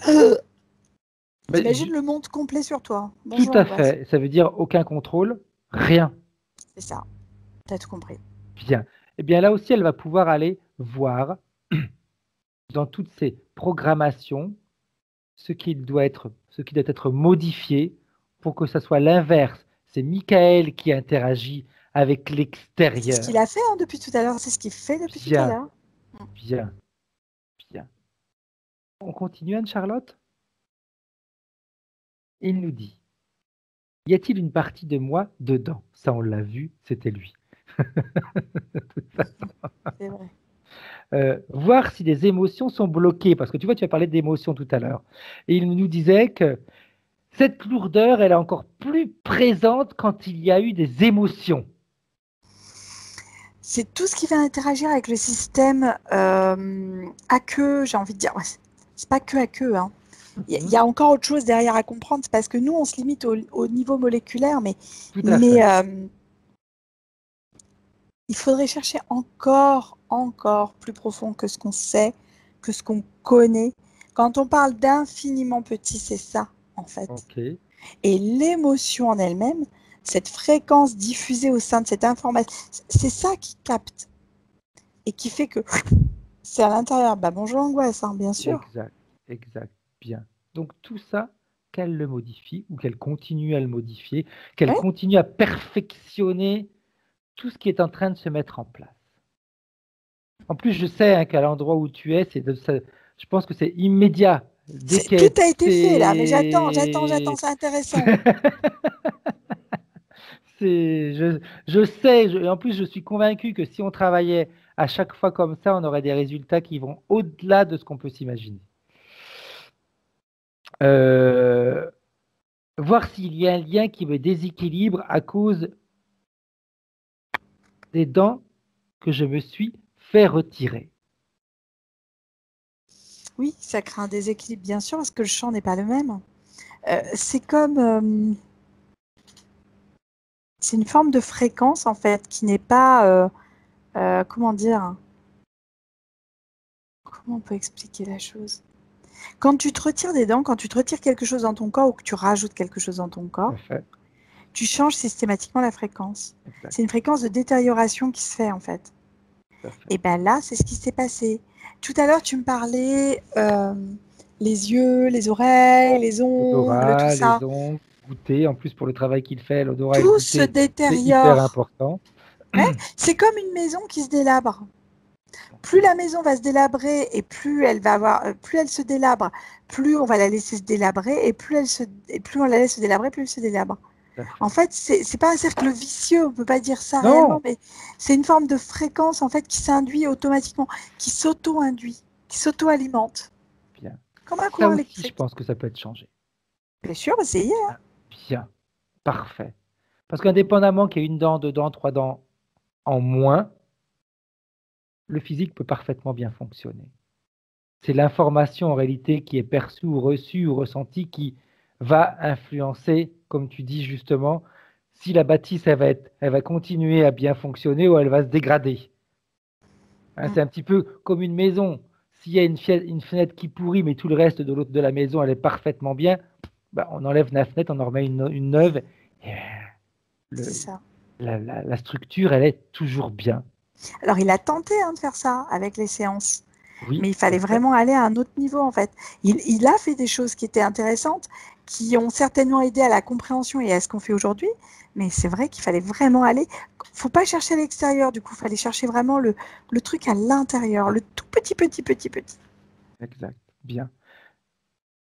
Mais T'imagines le monde complet sur toi. tout Bonjour, à angoisse. fait. Ça veut dire aucun contrôle, rien. C'est ça. T'as tout compris. Bien. Eh bien là aussi, elle va pouvoir aller voir dans toutes ces programmations ce qui doit être modifié pour que ça soit l'inverse. C'est Michael qui interagit avec C'est ce qu'il l'extérieur. a fait hein, depuis tout à l'heure. C'est ce qu'il fait depuis tout à Bien, l'heure. bien, bien. On continue, Anne-Charlotte? Il nous dit, y a-t-il une partie de moi dedans? Ça, on l'a vu, c'était lui. C'est vrai. Voir si des émotions sont bloquées, parce que tu vois, tu as parlé d'émotions tout à l'heure. Et il nous disait que cette lourdeur, elle est encore plus présente quand il y a eu des émotions. C'est tout ce qui va interagir avec le système à queue, j'ai envie de dire. Ouais, c'est pas que à queue. Hein. Il y a encore autre chose derrière à comprendre. C'est parce que nous, on se limite au niveau moléculaire, mais, Tout à fait. Il faudrait chercher encore plus profond que ce qu'on sait, que ce qu'on connaît. Quand on parle d'infiniment petit, c'est ça, en fait. Ok. Et l'émotion en elle-même, cette fréquence diffusée au sein de cette information, c'est ça qui capte et qui fait que c'est à l'intérieur. Bah, bonjour angoisse, hein, bien sûr. Exact, exact, bien. Donc tout ça, qu'elle le modifie ou qu'elle continue à le modifier, qu'elle Ouais. continue à perfectionner tout ce qui est en train de se mettre en place. En plus, je sais qu'à l'endroit où tu es, je pense que c'est immédiat. Tout a été fait là, mais j'attends, c'est intéressant. Je sais, et en plus je suis convaincu que si on travaillait à chaque fois comme ça, on aurait des résultats qui vont au-delà de ce qu'on peut s'imaginer. Voir s'il y a un lien qui me déséquilibre à cause des dents que je me suis fait retirer. Oui, ça crée un déséquilibre, bien sûr, parce que le champ n'est pas le même. C'est comme... c'est une forme de fréquence, en fait, qui n'est pas... comment dire? Comment on peut expliquer la chose? Quand tu te retires des dents, quand tu te retires quelque chose dans ton corps ou que tu rajoutes quelque chose dans ton corps, tu changes systématiquement la fréquence. C'est une fréquence de détérioration qui se fait, en fait. Et bien là, c'est ce qui s'est passé. Tout à l'heure, tu me parlais les yeux, les oreilles, les ongles, tout ça. Les ongles, goûter. En plus, pour le travail qu'il fait, l'odorat et le Tout goûter, se détériore. c'est hyper important. Ouais, c'est comme une maison qui se délabre. Plus la maison va se délabrer et plus elle va avoir, plus elle se délabre, plus on va la laisser se délabrer et plus on la laisse se délabrer, plus elle se délabre. En fait, c'est pas un cercle vicieux, on peut pas dire ça réellement, mais c'est une forme de fréquence en fait qui s'induit automatiquement, qui s'auto-induit, qui s'auto-alimente. Bien. Comme un courant électrique. Je pense que ça peut être changé. Bien sûr, essayez. Hein. Bien, parfait. Parce qu'indépendamment qu'il y ait une dent, deux dents, trois dents en moins, le physique peut parfaitement bien fonctionner. C'est l'information en réalité qui est perçue ou reçue ou ressentie qui va influencer, comme tu dis justement, si la bâtisse elle va continuer à bien fonctionner ou elle va se dégrader. Hein, c'est un petit peu comme une maison. S'il y a une fenêtre qui pourrit, mais tout le reste de l'autre de la maison, elle est parfaitement bien, ben, on enlève la fenêtre, on en remet une neuve. Et la structure, elle est toujours bien. Alors, il a tenté de faire ça avec les séances. Oui, mais il fallait vraiment aller à un autre niveau, en fait. Il a fait des choses qui étaient intéressantes, qui ont certainement aidé à la compréhension et à ce qu'on fait aujourd'hui, mais c'est vrai qu'il fallait vraiment aller... Il ne faut pas chercher à l'extérieur, du coup, il fallait chercher vraiment le truc à l'intérieur, le tout petit. Exact, bien.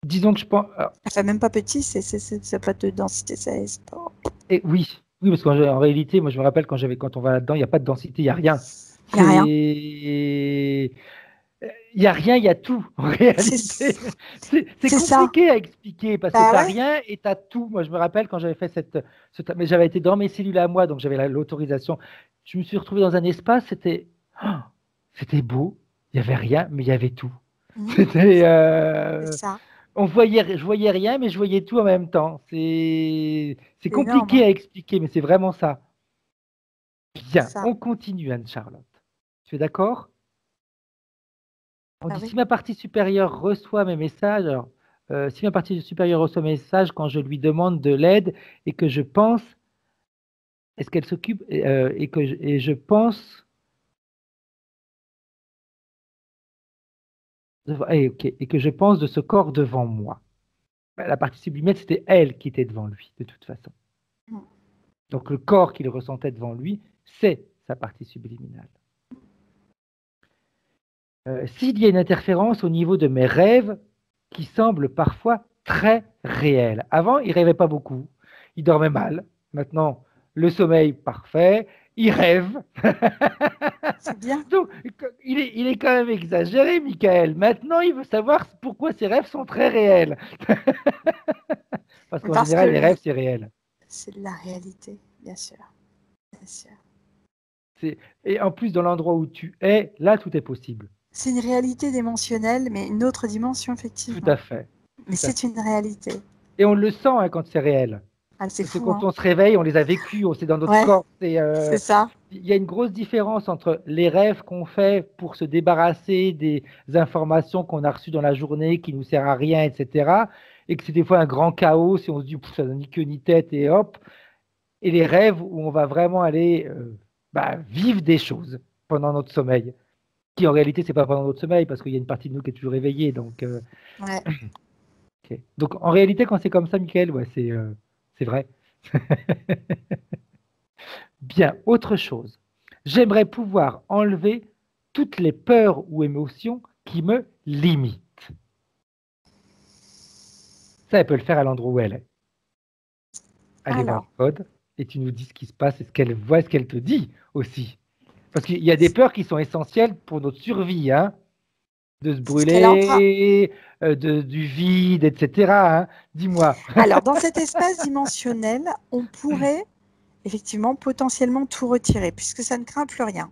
Disons que je pense... Enfin, même pas petit, c'est pas de densité, c'est pas... Et oui, parce qu'en réalité, moi je me rappelle quand on va là-dedans, il n'y a pas de densité, il n'y a rien. Il n'y a rien. Il n'y a rien, il y a tout, en réalité. C'est compliqué à expliquer, parce que tu n'as rien et tu as tout. Moi, je me rappelle quand j'avais fait mais j'avais été dans mes cellules à moi, donc j'avais l'autorisation. Je me suis retrouvé dans un espace, c'était beau, il n'y avait rien, mais il y avait tout. C'était... ça. Je voyais rien, mais je voyais tout en même temps. C'est compliqué énorme. à expliquer, mais c'est vraiment ça. Bien, on continue, Anne-Charlotte. Tu es d'accord? On dit si ma partie supérieure reçoit mes messages, si ma partie supérieure reçoit mes messages quand je lui demande de l'aide et que je pense, est-ce qu'elle s'occupe et je pense et que je pense de ce corps devant moi. La partie subliminale, c'était elle qui était devant lui, de toute façon. Donc le corps qu'il ressentait devant lui, c'est sa partie subliminale. S'il y a une interférence au niveau de mes rêves qui semblent parfois très réels. Avant, il ne rêvait pas beaucoup, il dormait mal. Maintenant, le sommeil parfait, il rêve. C'est bien. Donc, il est quand même exagéré, Michael. Maintenant, il veut savoir pourquoi ses rêves sont très réels. Parce qu'en général, les rêves, c'est réel. C'est la réalité, bien sûr. Bien sûr. Et en plus, dans l'endroit où tu es, là, tout est possible. C'est une réalité dimensionnelle, mais une autre dimension, effectivement. Tout à fait. Mais c'est une réalité. Et on le sent quand c'est réel. C'est fou. Quand on se réveille, on les a vécus, c'est dans notre corps. C'est ça. Il y a une grosse différence entre les rêves qu'on fait pour se débarrasser des informations qu'on a reçues dans la journée qui ne nous servent à rien, etc. Et que c'est des fois un grand chaos si on se dit ça n'a ni queue ni tête et hop. Et les rêves où on va vraiment aller vivre des choses pendant notre sommeil. Qui en réalité, c'est pas pendant notre sommeil parce qu'il y a une partie de nous qui est toujours éveillée. Donc, okay. Donc en réalité, quand c'est comme ça, Michael, c'est vrai. Bien, autre chose. J'aimerais pouvoir enlever toutes les peurs ou émotions qui me limitent. Ça, elle peut le faire à l'endroit où elle est. Aller voir Alors, le code et tu nous dis ce qui se passe et ce qu'elle voit, ce qu'elle te dit aussi. Parce qu'il y a des peurs qui sont essentielles pour notre survie, hein, de se ce qu'elle est en train. brûler, du vide, etc., hein. Dis-moi. Alors, dans cet espace dimensionnel, on pourrait effectivement potentiellement tout retirer puisque ça ne craint plus rien.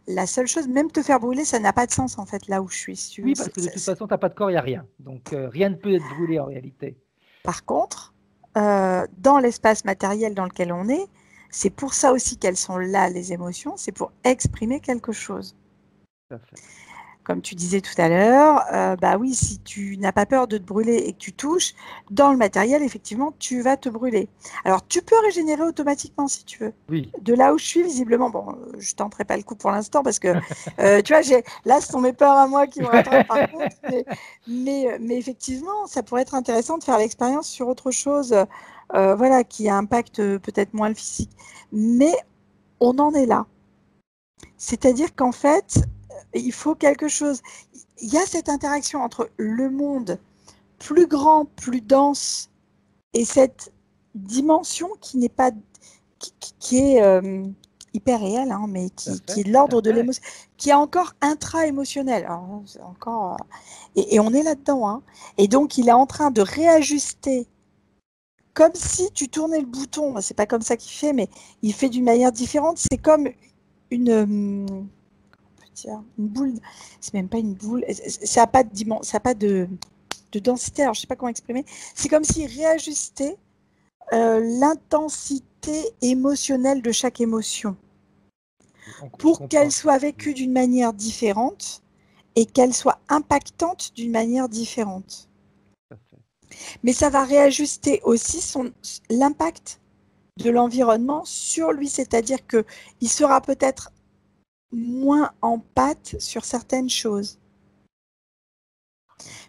La seule chose, même te faire brûler, ça n'a pas de sens en fait là où je suis. Si tu veux. Oui, parce que de toute façon, tu n'as pas de corps, il n'y a rien. Donc, rien ne peut être brûlé en réalité. Par contre, dans l'espace matériel dans lequel on est, c'est pour ça aussi qu'elles sont là, les émotions, c'est pour exprimer quelque chose. Tout à fait. Comme tu disais tout à l'heure, bah oui, si tu n'as pas peur de te brûler et que tu touches, dans le matériel, effectivement, tu vas te brûler. Alors, tu peux régénérer automatiquement si tu veux. Oui. De là où je suis, visiblement, bon, je tenterai pas le coup pour l'instant parce que, tu vois, là, ce sont mes peurs à moi qui me rattrapent par contre. Mais effectivement, ça pourrait être intéressant de faire l'expérience sur autre chose, voilà, qui impacte peut-être moins le physique. Mais on en est là. C'est-à-dire qu'en fait, il faut quelque chose. Il y a cette interaction entre le monde plus grand, plus dense et cette dimension qui n'est pas, qui est hyper réelle, hein, mais qui est de l'ordre de l'émotion, qui est encore intra-émotionnelle. Encore, et on est là-dedans. Hein. Et donc, il est en train de réajuster. Comme si tu tournais le bouton, c'est pas comme ça qu'il fait, mais il fait d'une manière différente. C'est comme une boule, c'est même pas une boule, ça n'a pas de dimension, ça n'a pas de densité, alors je sais pas comment exprimer. C'est comme s'il réajustait l'intensité émotionnelle de chaque émotion pour qu'elle soit vécue d'une manière différente et qu'elle soit impactante d'une manière différente. Mais ça va réajuster aussi l'impact de l'environnement sur lui, c'est-à-dire qu'il sera peut-être moins en pâte sur certaines choses.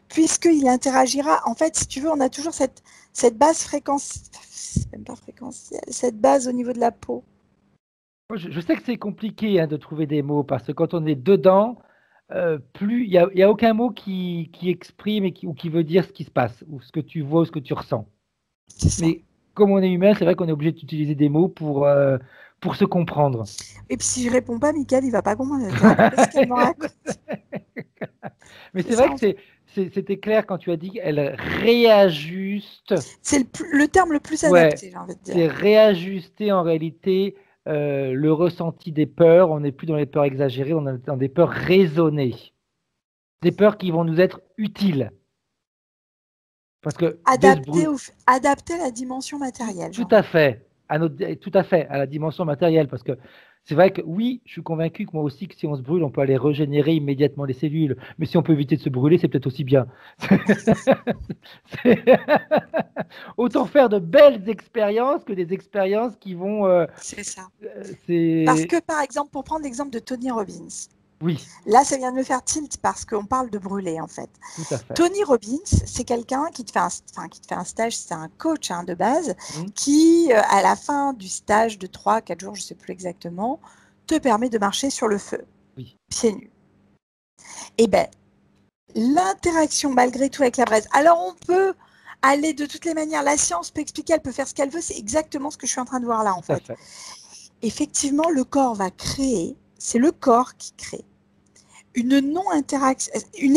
Puisqu'il interagira, en fait, si tu veux, on a toujours cette base fréquentielle, c'est même pas fréquentielle, cette base au niveau de la peau. Je sais que c'est compliqué hein, de trouver des mots parce que quand on est dedans, il n'y a aucun mot qui exprime ou qui veut dire ce qui se passe, ou ce que tu vois, ou ce que tu ressens. Mais comme on est humain, c'est vrai qu'on est obligé d'utiliser des mots pour se comprendre. Et puis si je réponds pas, Mickaël, il va pas comprendre ce qu'elle me raconte. Mais c'est vrai que c'était clair quand tu as dit qu'elle réajuste. C'est le terme le plus adapté, j'ai envie de dire. C'est réajuster en réalité le ressenti des peurs. On n'est plus dans les peurs exagérées, on est dans des peurs raisonnées. Des peurs qui vont nous être utiles. Parce que adapter à la dimension matérielle. Tout à fait, tout à fait, à la dimension matérielle. Parce que c'est vrai que oui, je suis convaincu que moi aussi, que si on se brûle, on peut aller régénérer immédiatement les cellules. Mais si on peut éviter de se brûler, c'est peut-être aussi bien. Autant faire de belles expériences que des expériences qui vont... c'est ça. Parce que, par exemple, pour prendre l'exemple de Tony Robbins, oui. Là, ça vient de me faire tilt parce qu'on parle de brûler, en fait. Tout à fait. Tony Robbins, c'est quelqu'un qui te fait un stage, c'est un coach hein, de base, qui, à la fin du stage de 3-4 jours, je ne sais plus exactement, te permet de marcher sur le feu, pieds nus. Et bien, l'interaction, malgré tout, avec la braise, alors on peut aller de toutes les manières, la science peut expliquer, elle peut faire ce qu'elle veut, c'est exactement ce que je suis en train de voir là, en fait. Effectivement, le corps va créer, c'est le corps qui crée une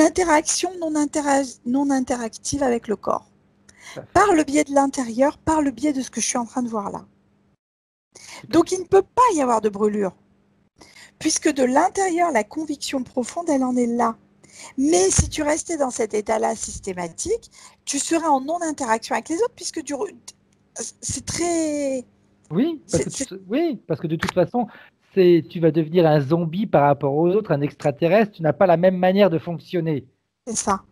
interaction non interactive avec le corps, par le biais de l'intérieur, par le biais de ce que je suis en train de voir là. Donc, il ne peut pas y avoir de brûlure, puisque de l'intérieur, la conviction profonde, elle en est là. Mais si tu restais dans cet état-là systématique, tu serais en non-interaction avec les autres, puisque c'est très... Oui, parce que de toute façon, tu vas devenir un zombie par rapport aux autres, un extraterrestre, tu n'as pas la même manière de fonctionner. C'est ça.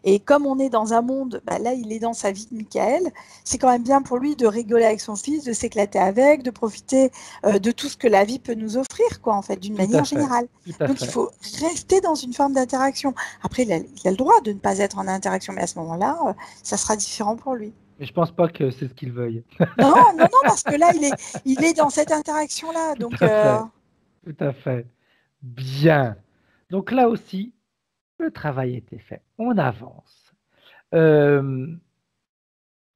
Et comme on est dans un monde, bah là, il est dans sa vie de Mickaël, c'est quand même bien pour lui de rigoler avec son fils, de s'éclater avec, de profiter de tout ce que la vie peut nous offrir, quoi, en fait, d'une manière générale. Donc, il faut rester dans une forme d'interaction. Après, il a le droit de ne pas être en interaction, mais à ce moment-là, ça sera différent pour lui. Mais je pense pas que c'est ce qu'il veuille. Non, parce que là, il est dans cette interaction-là. Donc, tout à fait. Bien. Donc là aussi, le travail était fait. On avance.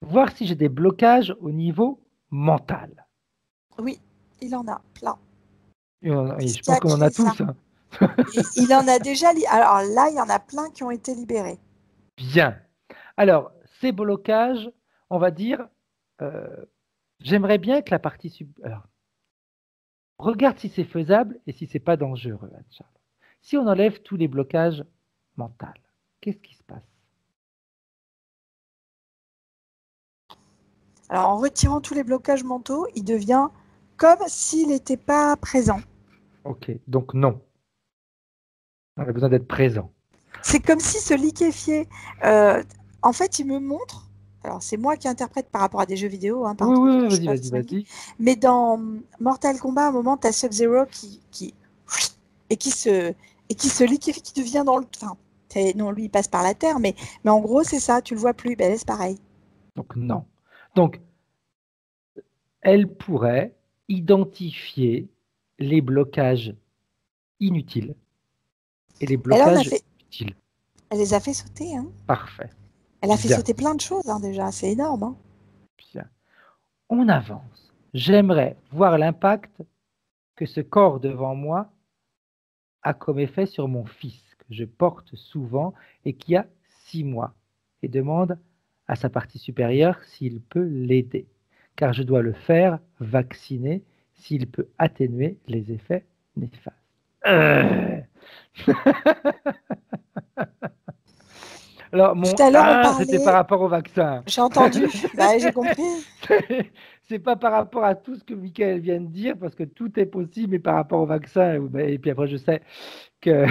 voir si j'ai des blocages au niveau mental. Oui, il en a plein. Je pense qu'on en a tous. Hein. Il en a déjà. Alors là, il y en a plein qui ont été libérés. Bien. Alors, ces blocages, on va dire, j'aimerais bien que la partie... Alors, regarde si c'est faisable et si c'est pas dangereux, Charles. Si on enlève tous les blocages mentaux, qu'est-ce qui se passe? Alors, en retirant tous les blocages mentaux, il devient comme s'il n'était pas présent. Ok, donc non. On a besoin d'être présent. C'est comme si se liquéfiait. En fait, il me montre. Alors, c'est moi qui interprète par rapport à des jeux vidéo. Hein, Oui, vas-y. Mais dans Mortal Kombat, à un moment, tu as Sub-Zero qui se liquéfie, qui devient dans le... Enfin, non, lui, il passe par la terre, mais en gros, c'est ça. Tu le vois plus. Ben, c'est pareil. Donc, non. Donc, elle pourrait identifier les blocages inutiles et les blocages utiles. Elle les a fait sauter. Hein. Parfait. Elle a fait sauter plein de choses hein, déjà. C'est énorme. Hein. Bien. On avance. J'aimerais voir l'impact que ce corps devant moi a comme effet sur mon fils, que je porte souvent et qui a 6 mois, et demande à sa partie supérieure s'il peut l'aider, car je dois le faire vacciner s'il peut atténuer les effets néfastes. Alors, tout à l'heure, on parlait... c'était par rapport au vaccin. J'ai entendu, j'ai compris. C'est pas par rapport à tout ce que Michael vient de dire, parce que tout est possible, mais par rapport au vaccin. Et puis après, je sais que...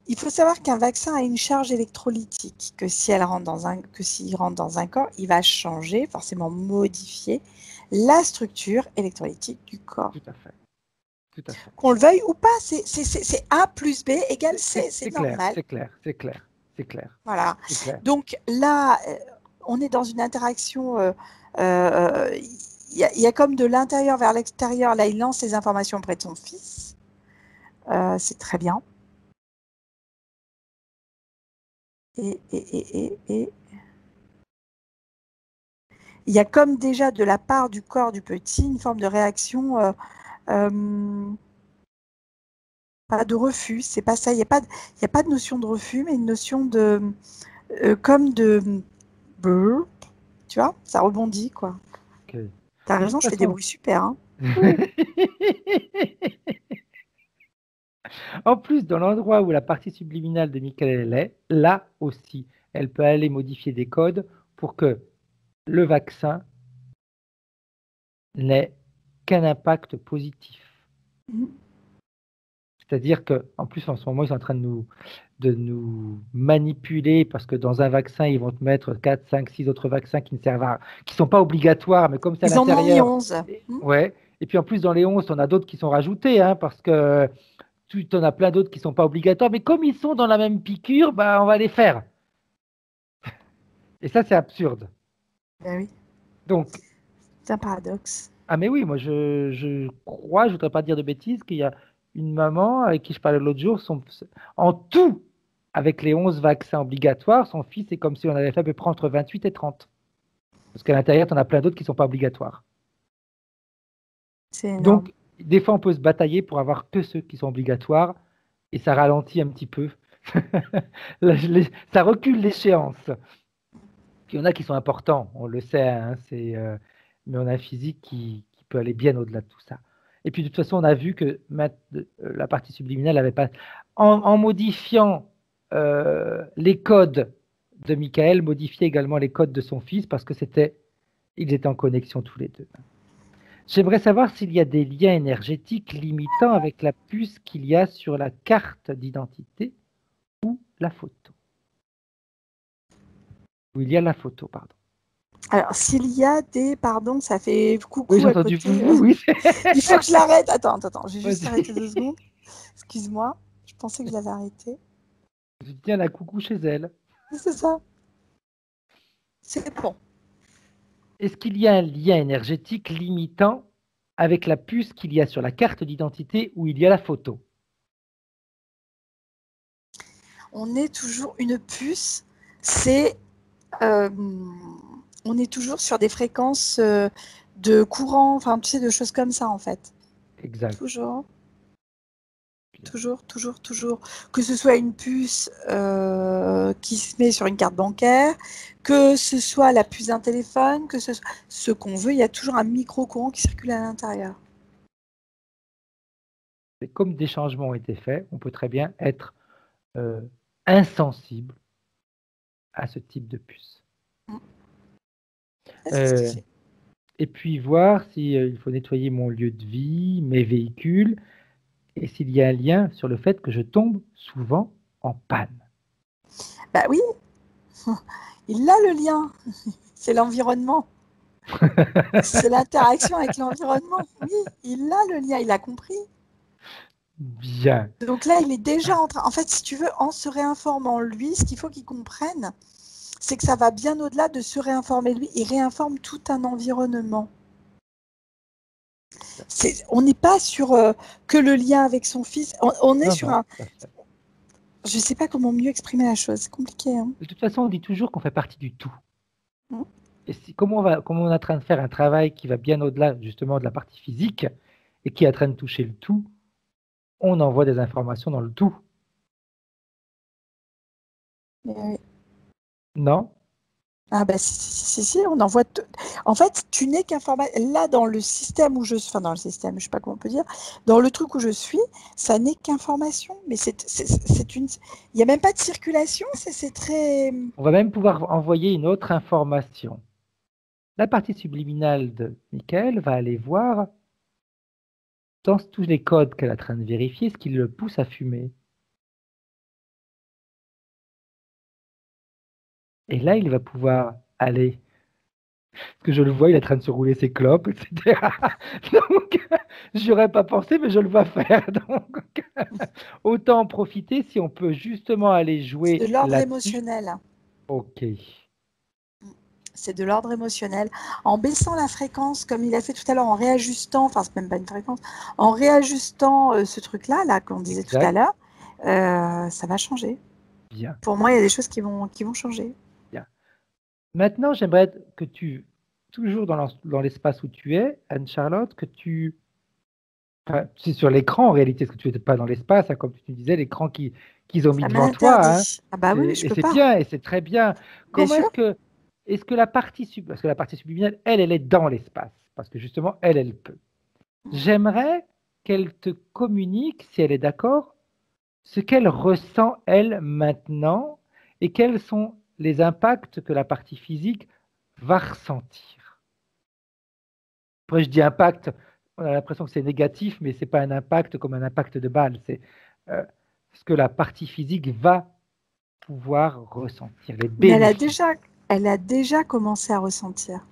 Il faut savoir qu'un vaccin a une charge électrolytique, que s'il rentre dans un corps, il va changer, forcément modifier la structure électrolytique du corps. Tout à fait. Qu'on le veuille ou pas, c'est A plus B égale C, c'est normal. C'est clair. Voilà. Donc là, on est dans une interaction, il y a comme de l'intérieur vers l'extérieur, là il lance les informations auprès de son fils, c'est très bien. Et il y a comme déjà de la part du corps du petit une forme de réaction, pas de refus, c'est pas ça, il n'y a pas de notion de refus, mais une notion de comme de tu vois, ça rebondit quoi. Okay. T'as raison, je fais des bruits super. Hein. En plus, dans l'endroit où la partie subliminale de Michael est, là aussi, elle peut aller modifier des codes pour que le vaccin n'ait qu'un impact positif. C'est-à-dire qu'en plus, en ce moment, ils sont en train de nous manipuler parce que dans un vaccin, ils vont te mettre 4, 5, 6 autres vaccins qui ne servent à, qui ne sont pas obligatoires, mais comme c'est à l'intérieur. Ils en ont mis 11. Ouais. Et puis en plus, dans les 11, on a d'autres qui sont rajoutés, hein, parce que tu en as plein d'autres qui ne sont pas obligatoires, mais comme ils sont dans la même piqûre, bah, on va les faire. Et ça, c'est absurde. Ben oui. Donc, c'est un paradoxe. Ah mais oui, moi je crois, je ne voudrais pas dire de bêtises, qu'il y a une maman avec qui je parlais l'autre jour, en tout, avec les 11 vaccins obligatoires, son fils, c'est comme si on avait fait à peu près entre 28 et 30. Parce qu'à l'intérieur, tu en as plein d'autres qui ne sont pas obligatoires. Donc, des fois, on peut se batailler pour avoir que ceux qui sont obligatoires, et ça ralentit un petit peu. Ça recule l'échéance. Puis il y en a qui sont importants, on le sait, hein, mais on a un physique qui peut aller bien au-delà de tout ça. Et puis de toute façon, on a vu que la partie subliminale n'avait pas... En modifiant les codes de Michael, modifiait également les codes de son fils parce que ils étaient en connexion tous les deux. J'aimerais savoir s'il y a des liens énergétiques limitants avec la puce qu'il y a sur la carte d'identité ou la photo. Où il y a la photo, pardon. Alors, s'il y a des... Pardon, ça fait coucou oui, à côté. Oui. Il faut que je l'arrête. Attends. J'ai juste arrêté 2 secondes. Excuse-moi. Je pensais que je l'avais arrêté. Je tiens la coucou chez elle. C'est ça. C'est bon. Est-ce qu'il y a un lien énergétique limitant avec la puce qu'il y a sur la carte d'identité où il y a la photo? on est toujours une puce, c'est on est toujours sur des fréquences de courant, enfin tu sais, de choses comme ça en fait. Exact. Toujours. Toujours. Que ce soit une puce qui se met sur une carte bancaire, que ce soit la puce d'un téléphone, que ce soit ce qu'on veut, il y a toujours un micro-courant qui circule à l'intérieur. Et comme des changements ont été faits, on peut très bien être insensible à ce type de puce. C'est ce qui fait. Et puis voir s'il faut nettoyer mon lieu de vie, mes véhicules, et s'il y a un lien sur le fait que je tombe souvent en panne. Bah oui, il a le lien, c'est l'environnement. C'est l'interaction avec l'environnement. Oui, il a le lien, il a compris. Bien. Donc là, il est déjà en train. En fait, si tu veux, en se réinformant lui, ce qu'il faut qu'il comprenne, c'est que ça va bien au-delà de se réinformer lui. Il réinforme tout un environnement. On n'est pas sur que le lien avec son fils. On est sur un. Je ne sais pas comment mieux exprimer la chose. C'est compliqué. Hein. De toute façon, on dit toujours qu'on fait partie du tout. Mmh. Et comme on est en train de faire un travail qui va bien au-delà justement de la partie physique et qui est en train de toucher le tout, on envoie des informations dans le tout. Oui. Non? Ah bah si, on envoie. En fait, tu n'es qu'information. Là, dans le système où je suis, enfin dans le système, je sais pas comment on peut dire, dans le truc où je suis, ça n'est qu'information. Mais c'est une. Il n'y a même pas de circulation. C'est très. On va même pouvoir envoyer une autre information. La partie subliminale de Michael va aller voir dans tous les codes qu'elle est en train de vérifier ce qui le pousse à fumer. Et là, il va pouvoir aller. Parce que je le vois, il est en train de se rouler ses clopes, etc. Donc, je n'aurais pas pensé, mais je le vois faire. Donc, autant en profiter si on peut justement aller jouer de l'ordre là-dessus. émotionnel. Ok. C'est de l'ordre émotionnel. En baissant la fréquence, comme il a fait tout à l'heure, en réajustant, enfin, c'est même pas une fréquence, en réajustant ce truc-là, là, qu'on disait tout à l'heure, ça va changer. Bien. Pour moi, il y a des choses qui vont changer. Bien. Maintenant, j'aimerais que tu, toujours dans l'espace où tu es, Anne-Charlotte, que tu. Enfin, c'est sur l'écran en réalité, parce que tu n'étais pas dans l'espace, hein, comme tu disais, l'écran qu'ils ont mis Ça devant toi. Hein, ah bah oui, je et peux c'est pas. bien, et c'est très bien. Comment sûr. est-ce que la partie parce que la partie subliminale, elle est dans l'espace, parce que justement, elle peut. J'aimerais qu'elle te communique, si elle est d'accord, ce qu'elle ressent, elle, maintenant, et quels sont les impacts que la partie physique va ressentir. Après, je dis impact, on a l'impression que c'est négatif, mais ce n'est pas un impact comme un impact de balle. C'est ce que la partie physique va pouvoir ressentir. Les Mais bénéfices. elle a déjà commencé à ressentir.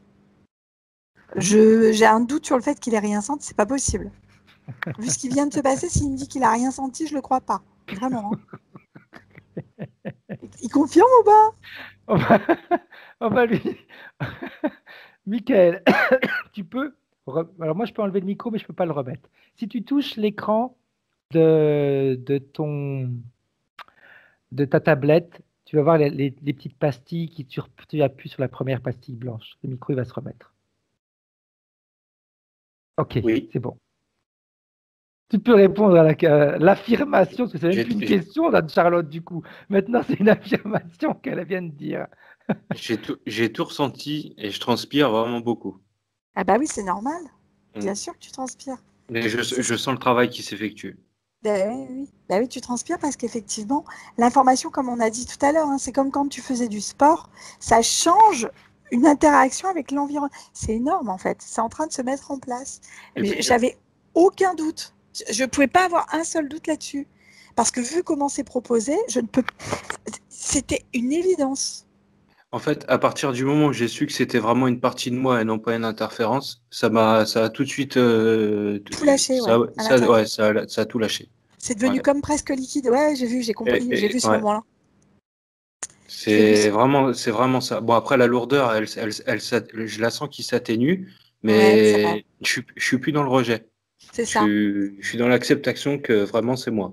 J'ai un doute sur le fait qu'il ait rien senti, c'est pas possible. Vu ce qui vient de se passer, s'il me dit qu'il a rien senti, je le crois pas. Vraiment. Hein. Il confirme ou pas? On va lui. Michael, tu peux. Alors moi, je peux enlever le micro, mais je ne peux pas le remettre. Si tu touches l'écran de ta tablette, tu vas voir les petites pastilles qui tu appuies sur la première pastille blanche. Le micro, il va se remettre. Ok, oui. C'est bon. Tu peux répondre à l'affirmation, parce que c'est même plus une question d'Anne-Charlotte du coup. Maintenant, c'est une affirmation qu'elle vient de dire. J'ai tout ressenti et je transpire vraiment beaucoup. Ah bah oui, c'est normal. Bien sûr que tu transpires. Mais je sens le travail qui s'effectue. Bah oui, tu transpires parce qu'effectivement, l'information, comme on a dit tout à l'heure, hein, c'est comme quand tu faisais du sport, ça change une interaction avec l'environnement. C'est énorme en fait, c'est en train de se mettre en place. J'avais aucun doute. Je ne pouvais pas avoir un seul doute là-dessus. Parce que vu comment c'est proposé, c'était une évidence. En fait, à partir du moment où j'ai su que c'était vraiment une partie de moi et non pas une interférence, ça a tout de suite tout lâché. Ça a tout lâché. C'est devenu comme presque liquide. Ouais, j'ai compris, j'ai vu ce moment-là. C'est vraiment ça. Bon, après, la lourdeur, je la sens qui s'atténue, mais je suis plus dans le rejet. C'est ça. Je suis dans l'acceptation que vraiment c'est moi.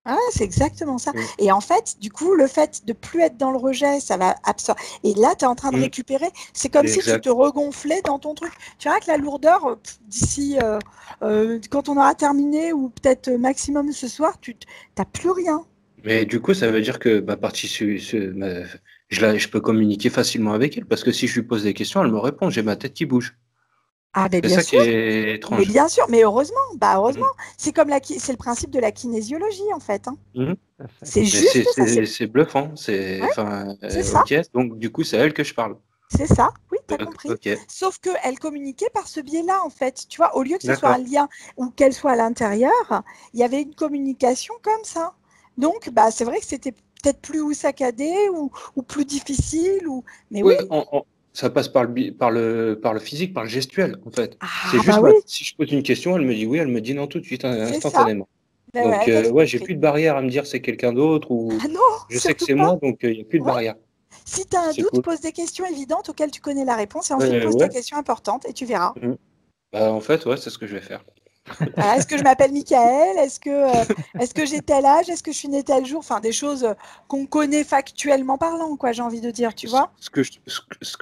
Ah, c'est exactement ça. Mm. Et en fait, du coup, le fait de plus être dans le rejet, ça va absorber. Et là, tu es en train de Mm. récupérer. C'est comme si tu Exact. te regonflais dans ton truc. Tu verras que la lourdeur, d'ici, quand on aura terminé, ou peut-être maximum ce soir, tu n'as plus rien. Mais du coup, ça veut dire que ma partie, je peux communiquer facilement avec elle parce que si je lui pose des questions, elle me répond. J'ai ma tête qui bouge. Ah, mais C'est bien ça qui sûr. est Mais étrange. bien sûr. Mais heureusement. Bah, heureusement. Mhm. C'est comme c'est le principe de la kinésiologie, en fait. Hein. Mhm. Tout à fait. C'est Mais juste ça. c'est bluffant. Ouais, Enfin, c'est ça. ok. Donc, du coup, c'est à elle que je parle. C'est ça, oui, tu as compris. Ok, Sauf qu'elle communiquait par ce biais-là, en fait. Tu vois, au lieu que ce soit un d'accord. lien ou qu'elle soit à l'intérieur, il y avait une communication comme ça. Donc, bah, c'est vrai que c'était peut-être plus saccadé ou plus difficile. Mais oui. Oui, ça passe par le physique, par le gestuel, en fait. C'est Ah, bah juste, oui, si je pose une question, elle me dit oui, elle me dit non tout de suite, c'est ça. instantanément. Ben Donc, ouais, t'as tout ouais, j'ai compris. plus de barrière à me dire c'est quelqu'un d'autre ou Ah non, je sais que surtout c'est pas. moi, donc il n'y a plus de Ouais. barrière. Si tu as un C'est doute, cool. pose des questions évidentes auxquelles tu connais la réponse et ensuite pose tes Ouais. questions importantes et tu verras. Mhm. Bah, en fait, ouais, c'est ce que je vais faire. Voilà, est-ce que je m'appelle Michael? Est-ce que j'ai tel âge? Est-ce que je suis née tel jour? Enfin, des choses qu'on connaît factuellement parlant, quoi, j'ai envie de dire, tu vois? Ce que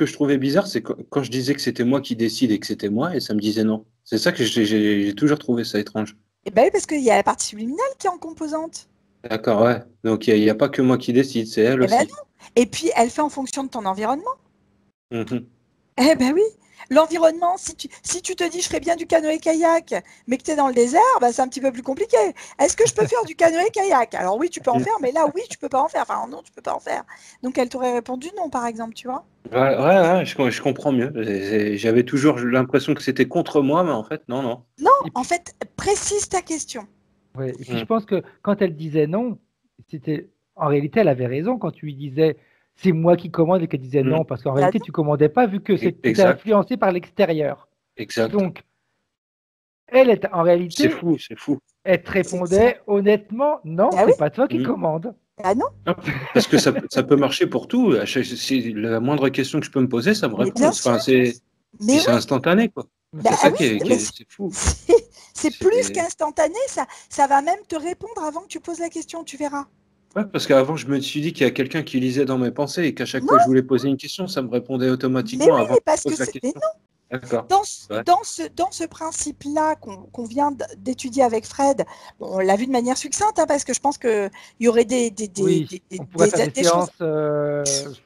je trouvais bizarre, c'est quand je disais que c'était moi qui décide et que c'était moi, et ça me disait non. C'est ça que j'ai toujours trouvé ça étrange. Eh ben oui, parce qu'il y a la partie subliminale qui est en composante. D'accord, ouais. Donc, il y a pas que moi qui décide, c'est elle Eh ben aussi. non. Et puis, elle fait en fonction de ton environnement. Mhm. Eh ben oui. L'environnement, si tu te dis je ferais bien du canoë-kayak, mais que tu es dans le désert, bah, c'est un petit peu plus compliqué. Est-ce que je peux faire du canoë-kayak? Alors oui, tu peux en faire, mais là, oui, tu peux pas en faire. Enfin, non, tu peux pas en faire. Donc, elle t'aurait répondu non, par exemple, tu vois? Ouais, je comprends mieux. J'avais toujours l'impression que c'était contre moi, mais en fait, non, non. Non, Et en puis, fait, précise ta question. ouais, et puis je Mm. pense que quand elle disait non, en réalité, elle avait raison quand tu lui disais c'est moi qui commande et qu'elle disait non, Mm. parce qu'en Bah réalité, tu commandais pas vu que c'était Exact, influencé par l'extérieur. exact. Donc, en réalité, C'est fou. elle te c'est ça. répondait honnêtement non, Bah oui, c'est pas toi qui Mm. commande. bah non, Ah, parce que ça peut marcher pour tout. Si la moindre question que je peux me poser, ça me mais répond. bien sûr, Enfin, puis mais c'est oui, instantané, quoi. Mais bah C'est ah ça oui, mais c'est fou. c'est plus C'est- qu'instantané, ça va même te répondre avant que tu poses la question, tu verras. Ouais, parce qu'avant, je me suis dit qu'il y a quelqu'un qui lisait dans mes pensées et qu'à chaque fois que Non, je voulais poser une question, ça me répondait mais automatiquement avant oui, que je parce que pose la mais question. non, D'accord. Ouais. dans ce principe-là qu'on vient d'étudier avec Fred, bon, on l'a vu de manière succincte, hein, parce que je pense qu'il y aurait oui, on pourrait faire des des choses. séances.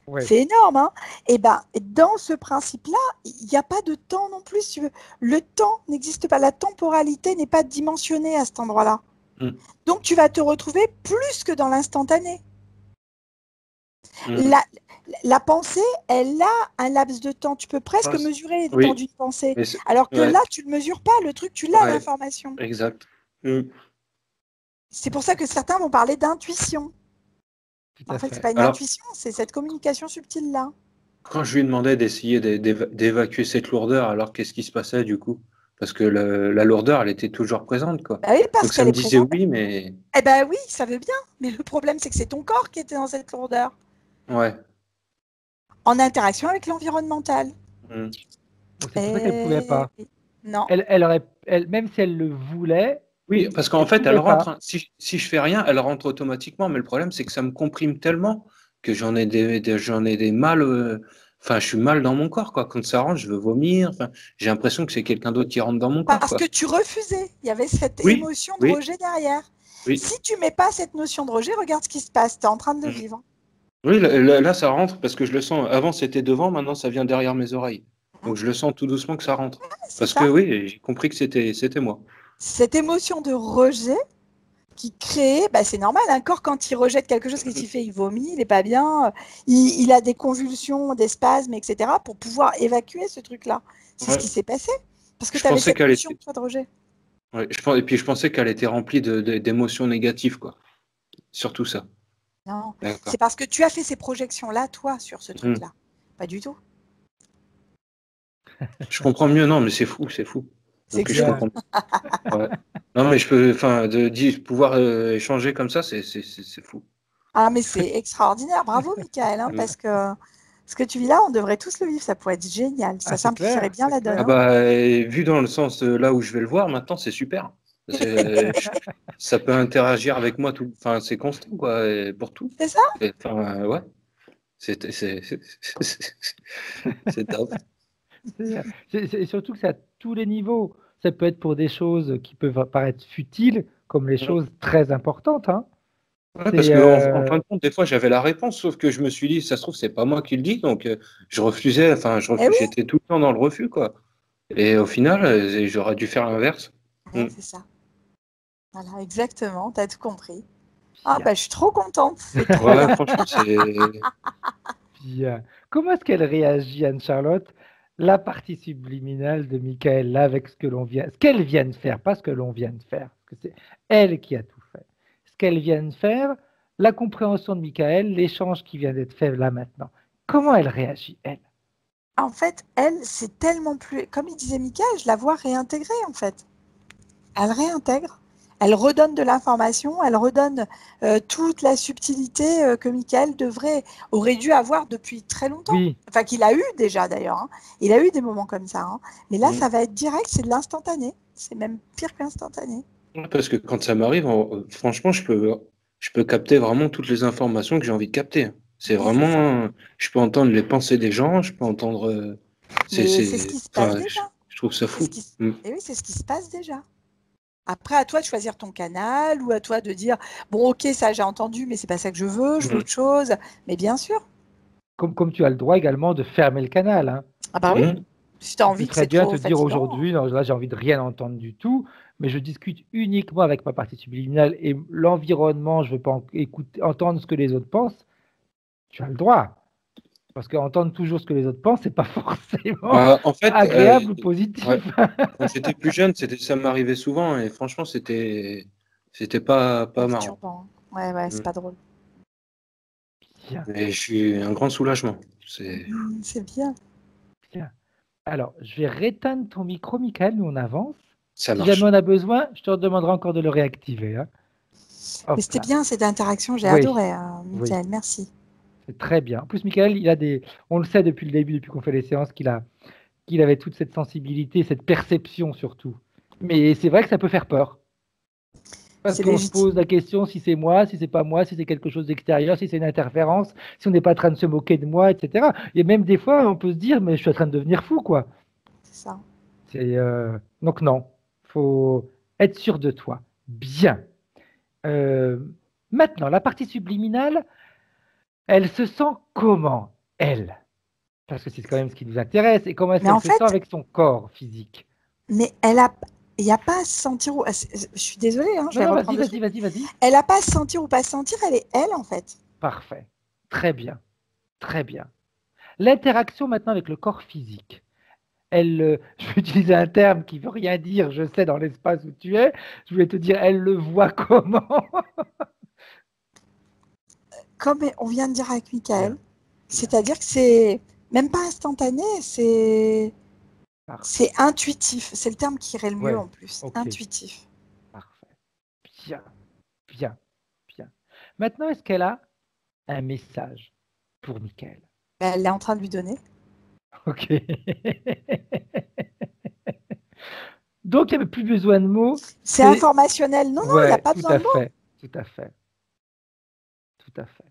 Ouais, C'est énorme, hein? Et ben, dans ce principe-là, il n'y a pas de temps non plus, si tu veux. Le temps n'existe pas. La temporalité n'est pas dimensionnée à cet endroit-là. Mm. Donc, tu vas te retrouver plus que dans l'instantané. Mm. La, la pensée, elle a un laps de temps. Tu peux presque Ouais, mesurer le temps oui, d'une pensée. mais Alors que ouais, là, tu ne le mesures pas. Le truc, tu l'as, ouais, l'information. exact. Mm. C'est pour ça que certains vont parler d'intuition. tout En à fait, c'est fait. pas une Alors, intuition, c'est cette communication subtile-là. quand je lui demandais d'essayer d'évacuer cette lourdeur, alors qu'est-ce qui se passait du coup? Parce que la lourdeur, elle était toujours présente, quoi. Bah oui, parce Donc ça qu'elle me est disait présente. oui, mais Eh ben oui, ça veut bien. Mais le problème, c'est que c'est ton corps qui était dans cette lourdeur, ouais. en interaction avec l'environnemental. Mm. Donc c'est pour ça qu'elle pouvait Et pas. non. Même si elle le voulait, Oui, parce qu'en elle fait, elle pouvait rentre. pas. Hein. Si je fais rien, elle rentre automatiquement. Mais le problème, c'est que ça me comprime tellement que j'en ai des mal. Enfin, je suis mal dans mon corps, quoi. Quand ça rentre, je veux vomir. Enfin, j'ai l'impression que c'est quelqu'un d'autre qui rentre dans mon corps, Parce que quoi. tu refusais. Il y avait cette Oui, émotion de oui, rejet derrière. oui. Si tu mets pas cette notion de rejet, regarde ce qui se passe. Tu es en train de le Mm. vivre. Oui, là, ça rentre parce que je le sens. Avant, c'était devant, maintenant, ça vient derrière mes oreilles. Hein. Donc, je le sens tout doucement que ça rentre. C'est Parce que ça. oui, j'ai compris que c'était moi. Cette émotion de rejet qui crée, bah c'est normal, un corps quand il rejette quelque chose, qu'est-ce qu'il fait? Il vomit, il n'est pas bien, il a des convulsions, des spasmes, etc. pour pouvoir évacuer ce truc-là. C'est ce Ouais. qui s'est passé. Parce que Je tu avais pensais cette qu'elle notion, était. toi, de rejet. Ouais, et puis, je pensais qu'elle était remplie d'émotions négatives, quoi. Surtout ça. Non, D'accord. c'est parce que tu as fait ces projections-là, toi, sur ce Hmm. truc-là. Pas du tout. Je comprends mieux, non, mais c'est fou, c'est fou. En C'est plus, je Bien. excellent. comprends. Ouais. Non, mais je peux, enfin, pouvoir échanger comme ça, c'est fou. Ah, mais c'est extraordinaire. Bravo, Michael, hein, Hmm. parce que ce que tu vis là, on devrait tous le vivre. Ça pourrait être génial. Ça Ah, c'est simplifierait clair, bien c'est la donne. Ah clair. Hein. bah, vu dans le sens de là où je vais le voir, maintenant, c'est super. Ça peut interagir avec moi tout. Enfin, c'est constant, quoi, et pour tout. C'est ça? Enfin, ouais. C'est top. C'est surtout que c'est à tous les niveaux. Ça peut être pour des choses qui peuvent paraître futiles, comme les choses très importantes. Hein. Ouais, parce C'est, que en fin de compte, des fois, j'avais la réponse, sauf que je me suis dit, ça se trouve, c'est pas moi qui le dis, donc je refusais. Enfin, Eh oui, j'étais tout le temps dans le refus, quoi. Et au final, j'aurais dû faire l'inverse. ouais, Mm. c'est ça. Voilà, exactement, tu as tout compris. Ah bien, bah je suis trop contente, c'est trop Ouais, bien. franchement, c'est. bien. Comment est-ce qu'elle réagit, Anne-Charlotte, la partie subliminale de Michael, là, avec ce qu'elle vient de faire, pas ce que l'on vient de faire, parce que c'est elle qui a tout fait. Ce qu'elle vient de faire, la compréhension de Michael, l'échange qui vient d'être fait là maintenant. Comment elle réagit, elle? En fait, elle, c'est tellement plus... Comme il disait Mika, je la vois réintégrer, en fait. Elle réintègre, elle redonne de l'information, elle redonne toute la subtilité que Michael aurait dû avoir depuis très longtemps. Oui, Enfin, qu'il a eu déjà, d'ailleurs. Hein. Il a eu des moments comme ça. Hein. Mais là, Mm. ça va être direct, c'est de l'instantané. C'est même pire qu'instantané. Ouais, parce que quand ça m'arrive, franchement, je peux capter vraiment toutes les informations que j'ai envie de capter. C'est Oui, c'est ça. vraiment. Je peux entendre les pensées des gens, je peux entendre. Mais c'est ce qui se passe Enfin, déjà. je trouve ça C'est ce fou. qui... Mm. Et oui, c'est ce qui se passe déjà. Après, à toi de choisir ton canal ou à toi de dire bon, ok, ça j'ai entendu, mais c'est pas ça que je veux Mm. autre chose. Mais bien sûr. comme tu as le droit également de fermer le canal. Hein. Ah bah oui, Mm. si tu as Tu peux envie que très c'est bien trop te dire fatigant. aujourd'hui, non, là j'ai envie de rien entendre du tout, mais je discute uniquement avec ma partie subliminale et l'environnement, je ne veux pas entendre ce que les autres pensent. Tu as le droit. Parce qu'entendre toujours ce que les autres pensent, c'est pas forcément Bah, en fait, agréable ou ouais, positif. quand j'étais plus jeune, ça m'arrivait souvent et franchement, c'était pas marrant. Perturbant. Ouais, ouais, c'est Mm. pas drôle. Bien, Mais je suis un grand soulagement. C'est C'est bien. bien. Alors, je vais réteindre ton micro, Michael, nous on avance. Ça Si jamais marche. on a besoin, je te demanderai encore de le réactiver. Hein. Mais Hop c'était là. bien cette interaction, j'ai Oui, adoré, hein, oui. Mickaël, merci. C'est très bien. En plus, Michael, on le sait depuis le début, depuis qu'on fait les séances, qu'il avait toute cette sensibilité, cette perception surtout. Mais c'est vrai que ça peut faire peur. Parce C'est qu'on se pose légitime. la question si c'est moi, si c'est pas moi, si c'est quelque chose d'extérieur, si c'est une interférence, si on n'est pas en train de se moquer de moi, etc. Et même des fois, on peut se dire, mais je suis en train de devenir fou, quoi. C'est ça. Donc non, faut être sûr de toi. Bien. Euh, Maintenant, la partie subliminale, elle se sent comment, elle? Parce que c'est quand même ce qui nous intéresse. Et comment est-ce Mais qu'elle en se sent fait, avec son corps physique? mais il n'y a pas à se sentir ou... Je suis désolée, hein, je Non, vais non, vas-y, reprendre le vas-y, truc. vas-y, vas-y. Elle n'a pas à se sentir ou pas se sentir, elle est elle, en fait. Parfait. Très bien. Très bien. L'interaction maintenant avec le corps physique. Je vais utiliser un terme qui veut rien dire, je sais, dans l'espace où tu es. Je voulais te dire, elle le voit comment? Comme on vient de dire avec Mickaël, Bien, bien. c'est-à-dire que c'est même pas instantané, Parfait. c'est intuitif. C'est le terme qui irait le mieux Ouais. en plus. Ok. Intuitif. Parfait. Bien, bien, bien. Maintenant, est-ce qu'elle a un message pour Michael? Ben, elle est en train de lui donner. Ok. Donc, il n'y avait plus besoin de mots. C'est informationnel. Non, non, il n'y a Ouais, pas tout besoin à de mots. fait. Tout à fait. Tout à fait.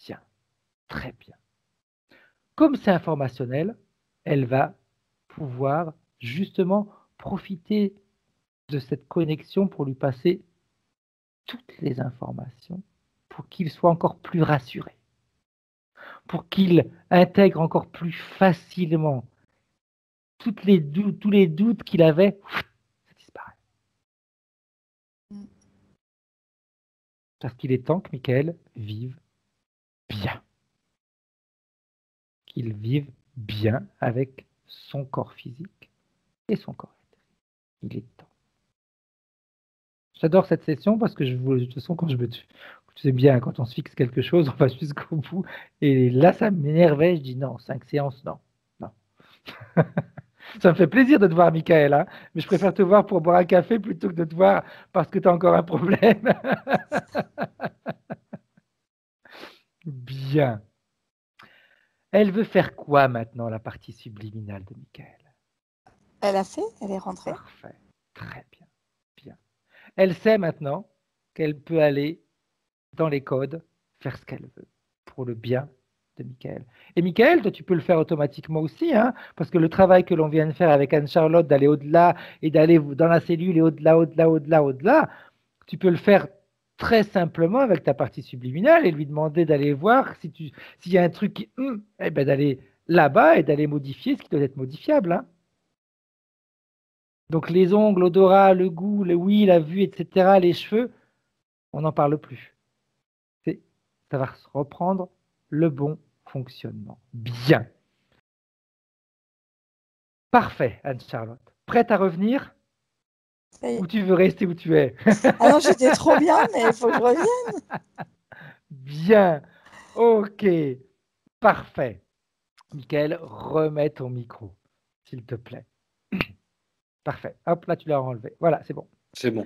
Bien. Très bien. Comme c'est informationnel, elle va pouvoir justement profiter de cette connexion pour lui passer toutes les informations pour qu'il soit encore plus rassuré, pour qu'il intègre encore plus facilement tous les doutes qu'il avait, ça disparaît. Mm. Parce qu'il est temps que Michael vive bien, qu'il vive bien avec son corps physique et son corps éthérique. Il est temps. J'adore cette session parce que de toute façon, tu sais bien, quand on se fixe quelque chose, on va jusqu'au bout. Et là, ça m'énervait. Je dis non, 5 séances, non. Non. Ça me fait plaisir de te voir, Michael, hein, mais je préfère te voir pour boire un café plutôt que de te voir parce que tu as encore un problème. Bien. Elle veut faire quoi maintenant, la partie subliminale de Michael? Elle a fait, elle est rentrée. Parfait. Très bien. Elle sait maintenant qu'elle peut aller dans les codes, faire ce qu'elle veut pour le bien de Michael. Et Michael, toi, tu peux le faire automatiquement aussi, hein, parce que le travail que l'on vient de faire avec Anne-Charlotte, d'aller au-delà et d'aller dans la cellule et au-delà, au-delà, au-delà, au-delà, tu peux le faire très simplement avec ta partie subliminale et lui demander d'aller voir s'il y a un truc qui, eh ben, d'aller là-bas et d'aller modifier ce qui doit être modifiable, hein. Donc les ongles, l'odorat, le goût, le oui, la vue, etc., les cheveux, on n'en parle plus. Ça va reprendre le bon fonctionnement. Bien. Parfait, Anne-Charlotte. Prête à revenir Ça y est. ou tu veux rester où tu es? Ah non, j'étais trop bien, mais il faut que je revienne. Bien. Ok. Parfait. Michael, remets ton micro, s'il te plaît. Parfait. Hop, là, tu l'as enlevé. Voilà, c'est bon. C'est bon.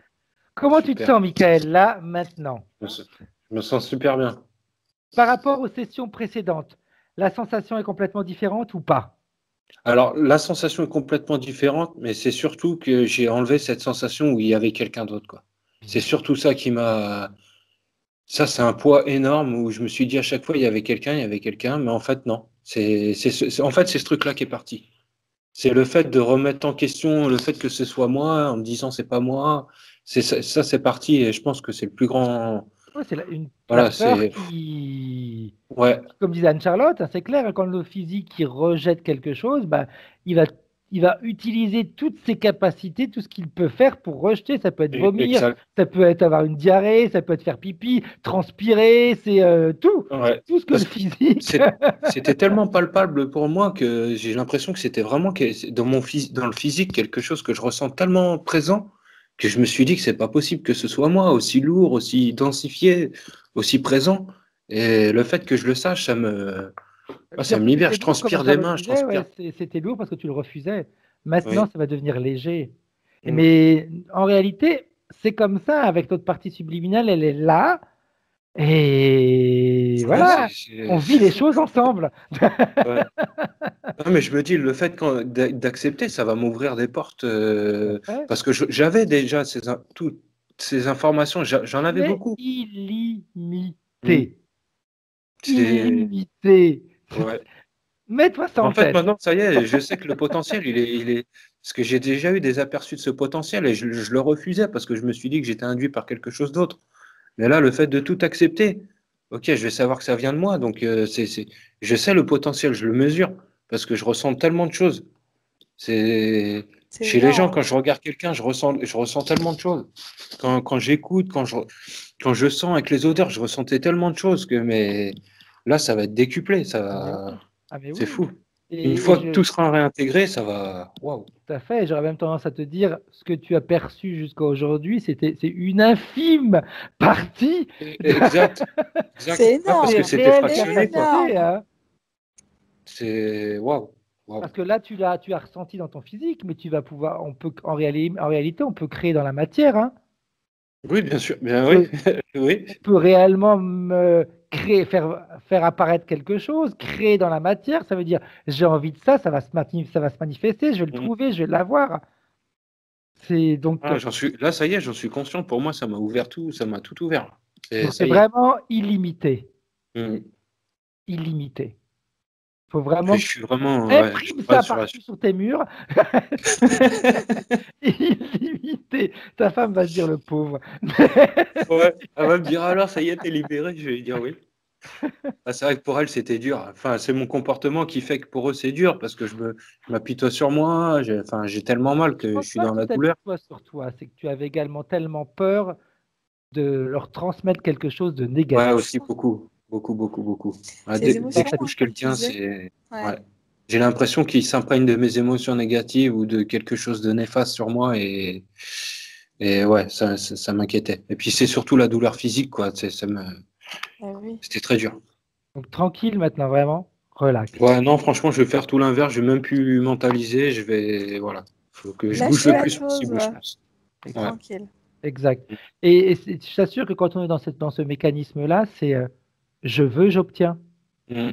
Comment tu te Super. sens, Michael, là, maintenant? Je me sens super bien. Par rapport aux sessions précédentes, la sensation est complètement différente ou pas? Alors, la sensation est complètement différente, mais c'est surtout que j'ai enlevé cette sensation où il y avait quelqu'un d'autre, quoi. C'est surtout ça qui m'a. Ça, c'est un poids énorme où je me suis dit à chaque fois, il y avait quelqu'un, mais en fait, non. En fait, c'est ce truc-là qui est parti. C'est le fait de remettre en question le fait que ce soit moi, en me disant c'est pas moi. Ça, c'est parti, et je pense que c'est le plus grand. Ouais, c'est la Voilà, peur c'est. qui, Ouais, comme disait Anne-Charlotte, hein, c'est clair, hein, quand le physique qui rejette quelque chose, bah, il va, il va utiliser toutes ses capacités, tout ce qu'il peut faire pour rejeter. Ça peut être vomir, exact. ça peut être avoir une diarrhée, ça peut être faire pipi, transpirer, c'est tout. Ouais. Tout ce que le Parce que physique. c'était tellement palpable pour moi que j'ai l'impression que c'était vraiment dans le physique quelque chose que je ressens tellement présent que je me suis dit que c'est pas possible que ce soit moi, aussi lourd, aussi densifié, aussi présent. Et le fait que je le sache, Puis ça en me plus, libère. c'était Je lourd, comme transpire des Anne-Charlotte mains, je disait, ouais, transpire. c'était lourd parce que tu le refusais. Maintenant, Oui. ça va devenir léger. Mm. Mais en réalité, c'est comme ça, avec notre partie subliminale, elle est là. Et Ouais, voilà, on vit les choses ensemble. ouais. Non, mais je me dis, le fait d'accepter, ça va m'ouvrir des portes. Tout à fait. Parce que j'avais déjà toutes ces informations, j'en avais Mais beaucoup. Mm. illimité. C'est. Illimité. Ouais. Mets-toi ça En en fait, tête. maintenant, ça y est, je sais que le potentiel, parce que j'ai déjà eu des aperçus de ce potentiel et je le refusais parce que je me suis dit que j'étais induit par quelque chose d'autre. Mais là, le fait de tout accepter, ok, je vais savoir que ça vient de moi. Donc, je sais le potentiel, je le mesure parce que je ressens tellement de choses. C'est C'est chez les gens, énorme. quand je regarde quelqu'un, je ressens tellement de choses. Quand j'écoute, quand je sens avec les odeurs, je ressentais tellement de choses que mais là, ça va être décuplé. Ah mais oui. Ah mais C'est oui. fou. Une fois que tout sera réintégré, ça va. Waouh. Tout à fait. J'aurais même tendance à te dire, ce que tu as perçu jusqu'à aujourd'hui, c'est une infime partie. Exact. Exact. C'est Ouais, parce Des que énorme. c'était réelles C'est fractionné, quoi. capacités, énorme. hein. C'est waouh. Waouh. Parce que là, tu as ressenti dans ton physique, mais tu vas pouvoir, on peut, en réalité, on peut créer dans la matière, hein. Oui, bien sûr. Bien On oui. peut, Oui. on peut réellement créer, faire apparaître quelque chose, créer dans la matière. Ça veut dire, j'ai envie de ça, ça va se manifester, je vais le Mm. trouver, je vais l'avoir. C'est donc, Ah, là, ça y est, j'en suis conscient. Pour moi, ça m'a ouvert tout, ça m'a tout ouvert. Et donc c'est ça y est. vraiment illimité, Mm. illimité. Il faut Puis vraiment je que suis vraiment, ouais, je imprime ça reste sur partout sur tes murs. Illimité. Ta femme va se dire le pauvre. Ouais, elle va me dire alors, ça y est, t'es libéré. Je vais lui dire oui. Ah, c'est vrai que pour elle, c'était dur. Enfin, c'est mon comportement qui fait que pour eux, c'est dur parce que je m'apitoie sur moi. Enfin, j'ai tellement mal Je que je pense suis pas dans que tu la douleur. t'apitoies sur toi, c'est que tu avais également tellement peur de leur transmettre quelque chose de Ouais, négatif. aussi beaucoup, beaucoup, beaucoup, beaucoup. Ouais, C'est les dès que émotions, je hein, touche comme tu quelqu'un, disais. c'est. Ouais. Ouais. J'ai l'impression qu'il s'imprègne de mes émotions négatives ou de quelque chose de néfaste sur moi et ouais, ça m'inquiétait. Et puis c'est surtout la douleur physique, quoi. Ah oui. C'était très dur. Donc tranquille maintenant, vraiment, relax. Ouais, non, franchement, je vais faire tout l'inverse. Je vais même plus mentaliser. Voilà. Faut que je bouge Lâcher le la plus chose, possible, je ouais. pense. Et Ouais. tranquille. Exact. Et je t'assure que quand on est dans ce mécanisme-là, c'est je veux, j'obtiens. Mm.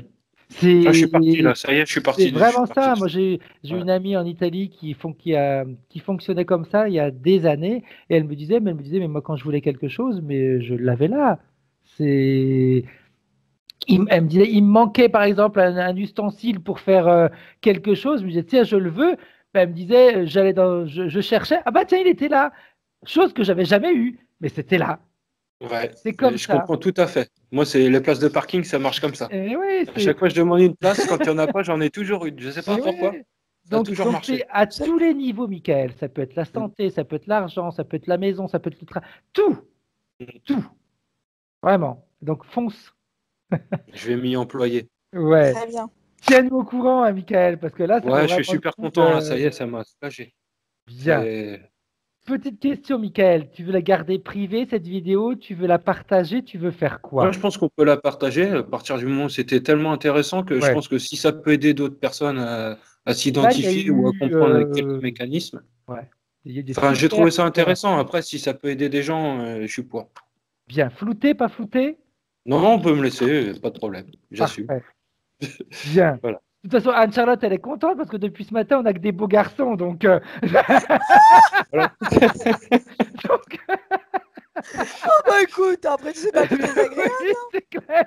Ah, je suis parti là, ça y est, je suis C'est parti. vraiment ça. Moi, j'ai Ouais. une amie en Italie qui fonctionnait comme ça il y a des années, et mais moi, quand je voulais quelque chose, mais je l'avais là. C'est, elle me disait, il me manquait par exemple un ustensile pour faire quelque chose. Je me disais, tiens, je le veux. Ben, elle me disait, je cherchais. Ah bah tiens, il était là. Chose que j'avais jamais eue, mais c'était là. Ouais, C'est comme je ça. comprends tout à fait. Moi, c'est les places de parking, ça marche comme ça. Et oui, À chaque fois que je demande une place, quand il n'y en a pas, j'en ai toujours une. Je ne sais pas et pourquoi. ouais. Ça a Donc, toujours donc c'est marché. à tous les niveaux, Michael. Ça peut être la Mm. santé, ça peut être l'argent, ça peut être la maison, ça peut être le train. Tout, Mm. tout. Vraiment. Donc, fonce. Je vais m'y employer. Ouais. Très bien. Tiens-nous au courant, hein, Michael, parce que là, ça vaut Ouais, je suis vraiment le super coup content là. de... Ça y est, ça m'a soulagé. Bien. C'est- Petite question, Michael. Tu veux la garder privée, cette vidéo? Tu veux la partager? Tu veux faire Moi, quoi? je pense qu'on peut la partager à partir du moment où c'était tellement intéressant que je Ouais. pense que si ça peut aider d'autres personnes à Là, il y a s'identifier ou à eu... comprendre quelques mécanismes. ouais. Il y a des Enfin, j'ai super... trouvé ça intéressant. Après, si ça peut aider des gens, je suis pour. Bien. Flouté, pas flouté? Non, non, on peut me laisser, pas de problème. J'assume. Parfait. Bien. Voilà. De toute façon, Anne-Charlotte, elle est contente parce que depuis ce matin, on a que des beaux garçons. Donc, Voilà. donc, Oh bah écoute, après tu sais pas plus désagréable. oui, c'est clair.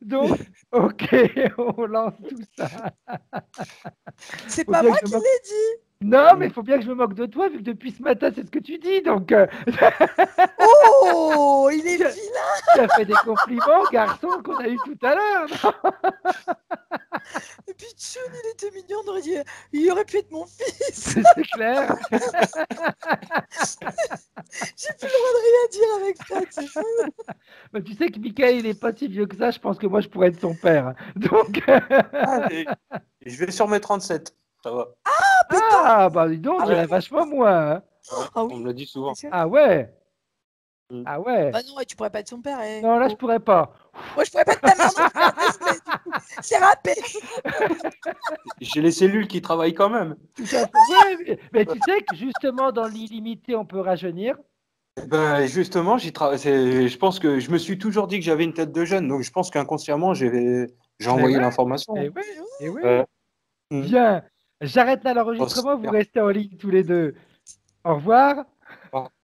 Donc, ok, on lance tout ça. C'est Faut pas bien moi que je qui me moque- l'ai dit. Non, mais il faut bien que je me moque de toi, vu que depuis ce matin, c'est ce que tu dis. Donc, Oh, il est tu as vilain. tu as fait des compliments aux garçons qu'on a eu tout à l'heure. Non. Et puis Tchoun, il était mignon, on aurait dit, il aurait pu être mon fils. C'est clair. J'ai plus le droit de rien dire avec Fred, c'est fou. Mais tu sais que Michael, il n'est pas si vieux que ça. Je pense que moi, je pourrais être son père. Donc, Ah, et je vais sur mes 37. Ça va. ah, bah dis donc, Ah j'irais ouais. vachement moins. Hein. Ouais, Ah on oui. me le dit souvent. Ah ouais. Mm. Ah ouais. Bah non, ouais, tu pourrais pas être son père. Non, là, je Oh. pourrais pas. Moi, je pourrais pas être ta mère non plus. Ah, désolé, du coup. C'est râpé. J'ai les cellules qui travaillent quand même. Tout à fait. Ouais, mais tu sais que justement, dans l'illimité, on peut rajeunir. Ben, justement, je pense que je me suis toujours dit que j'avais une tête de jeune, donc je pense qu'inconsciemment, j'ai Eh envoyé ouais, l'information. eh ouais, eh ouais. Euh, mm. Bien. J'arrête là Oh, l'enregistrement, vous super. restez en ligne tous les deux. Au revoir.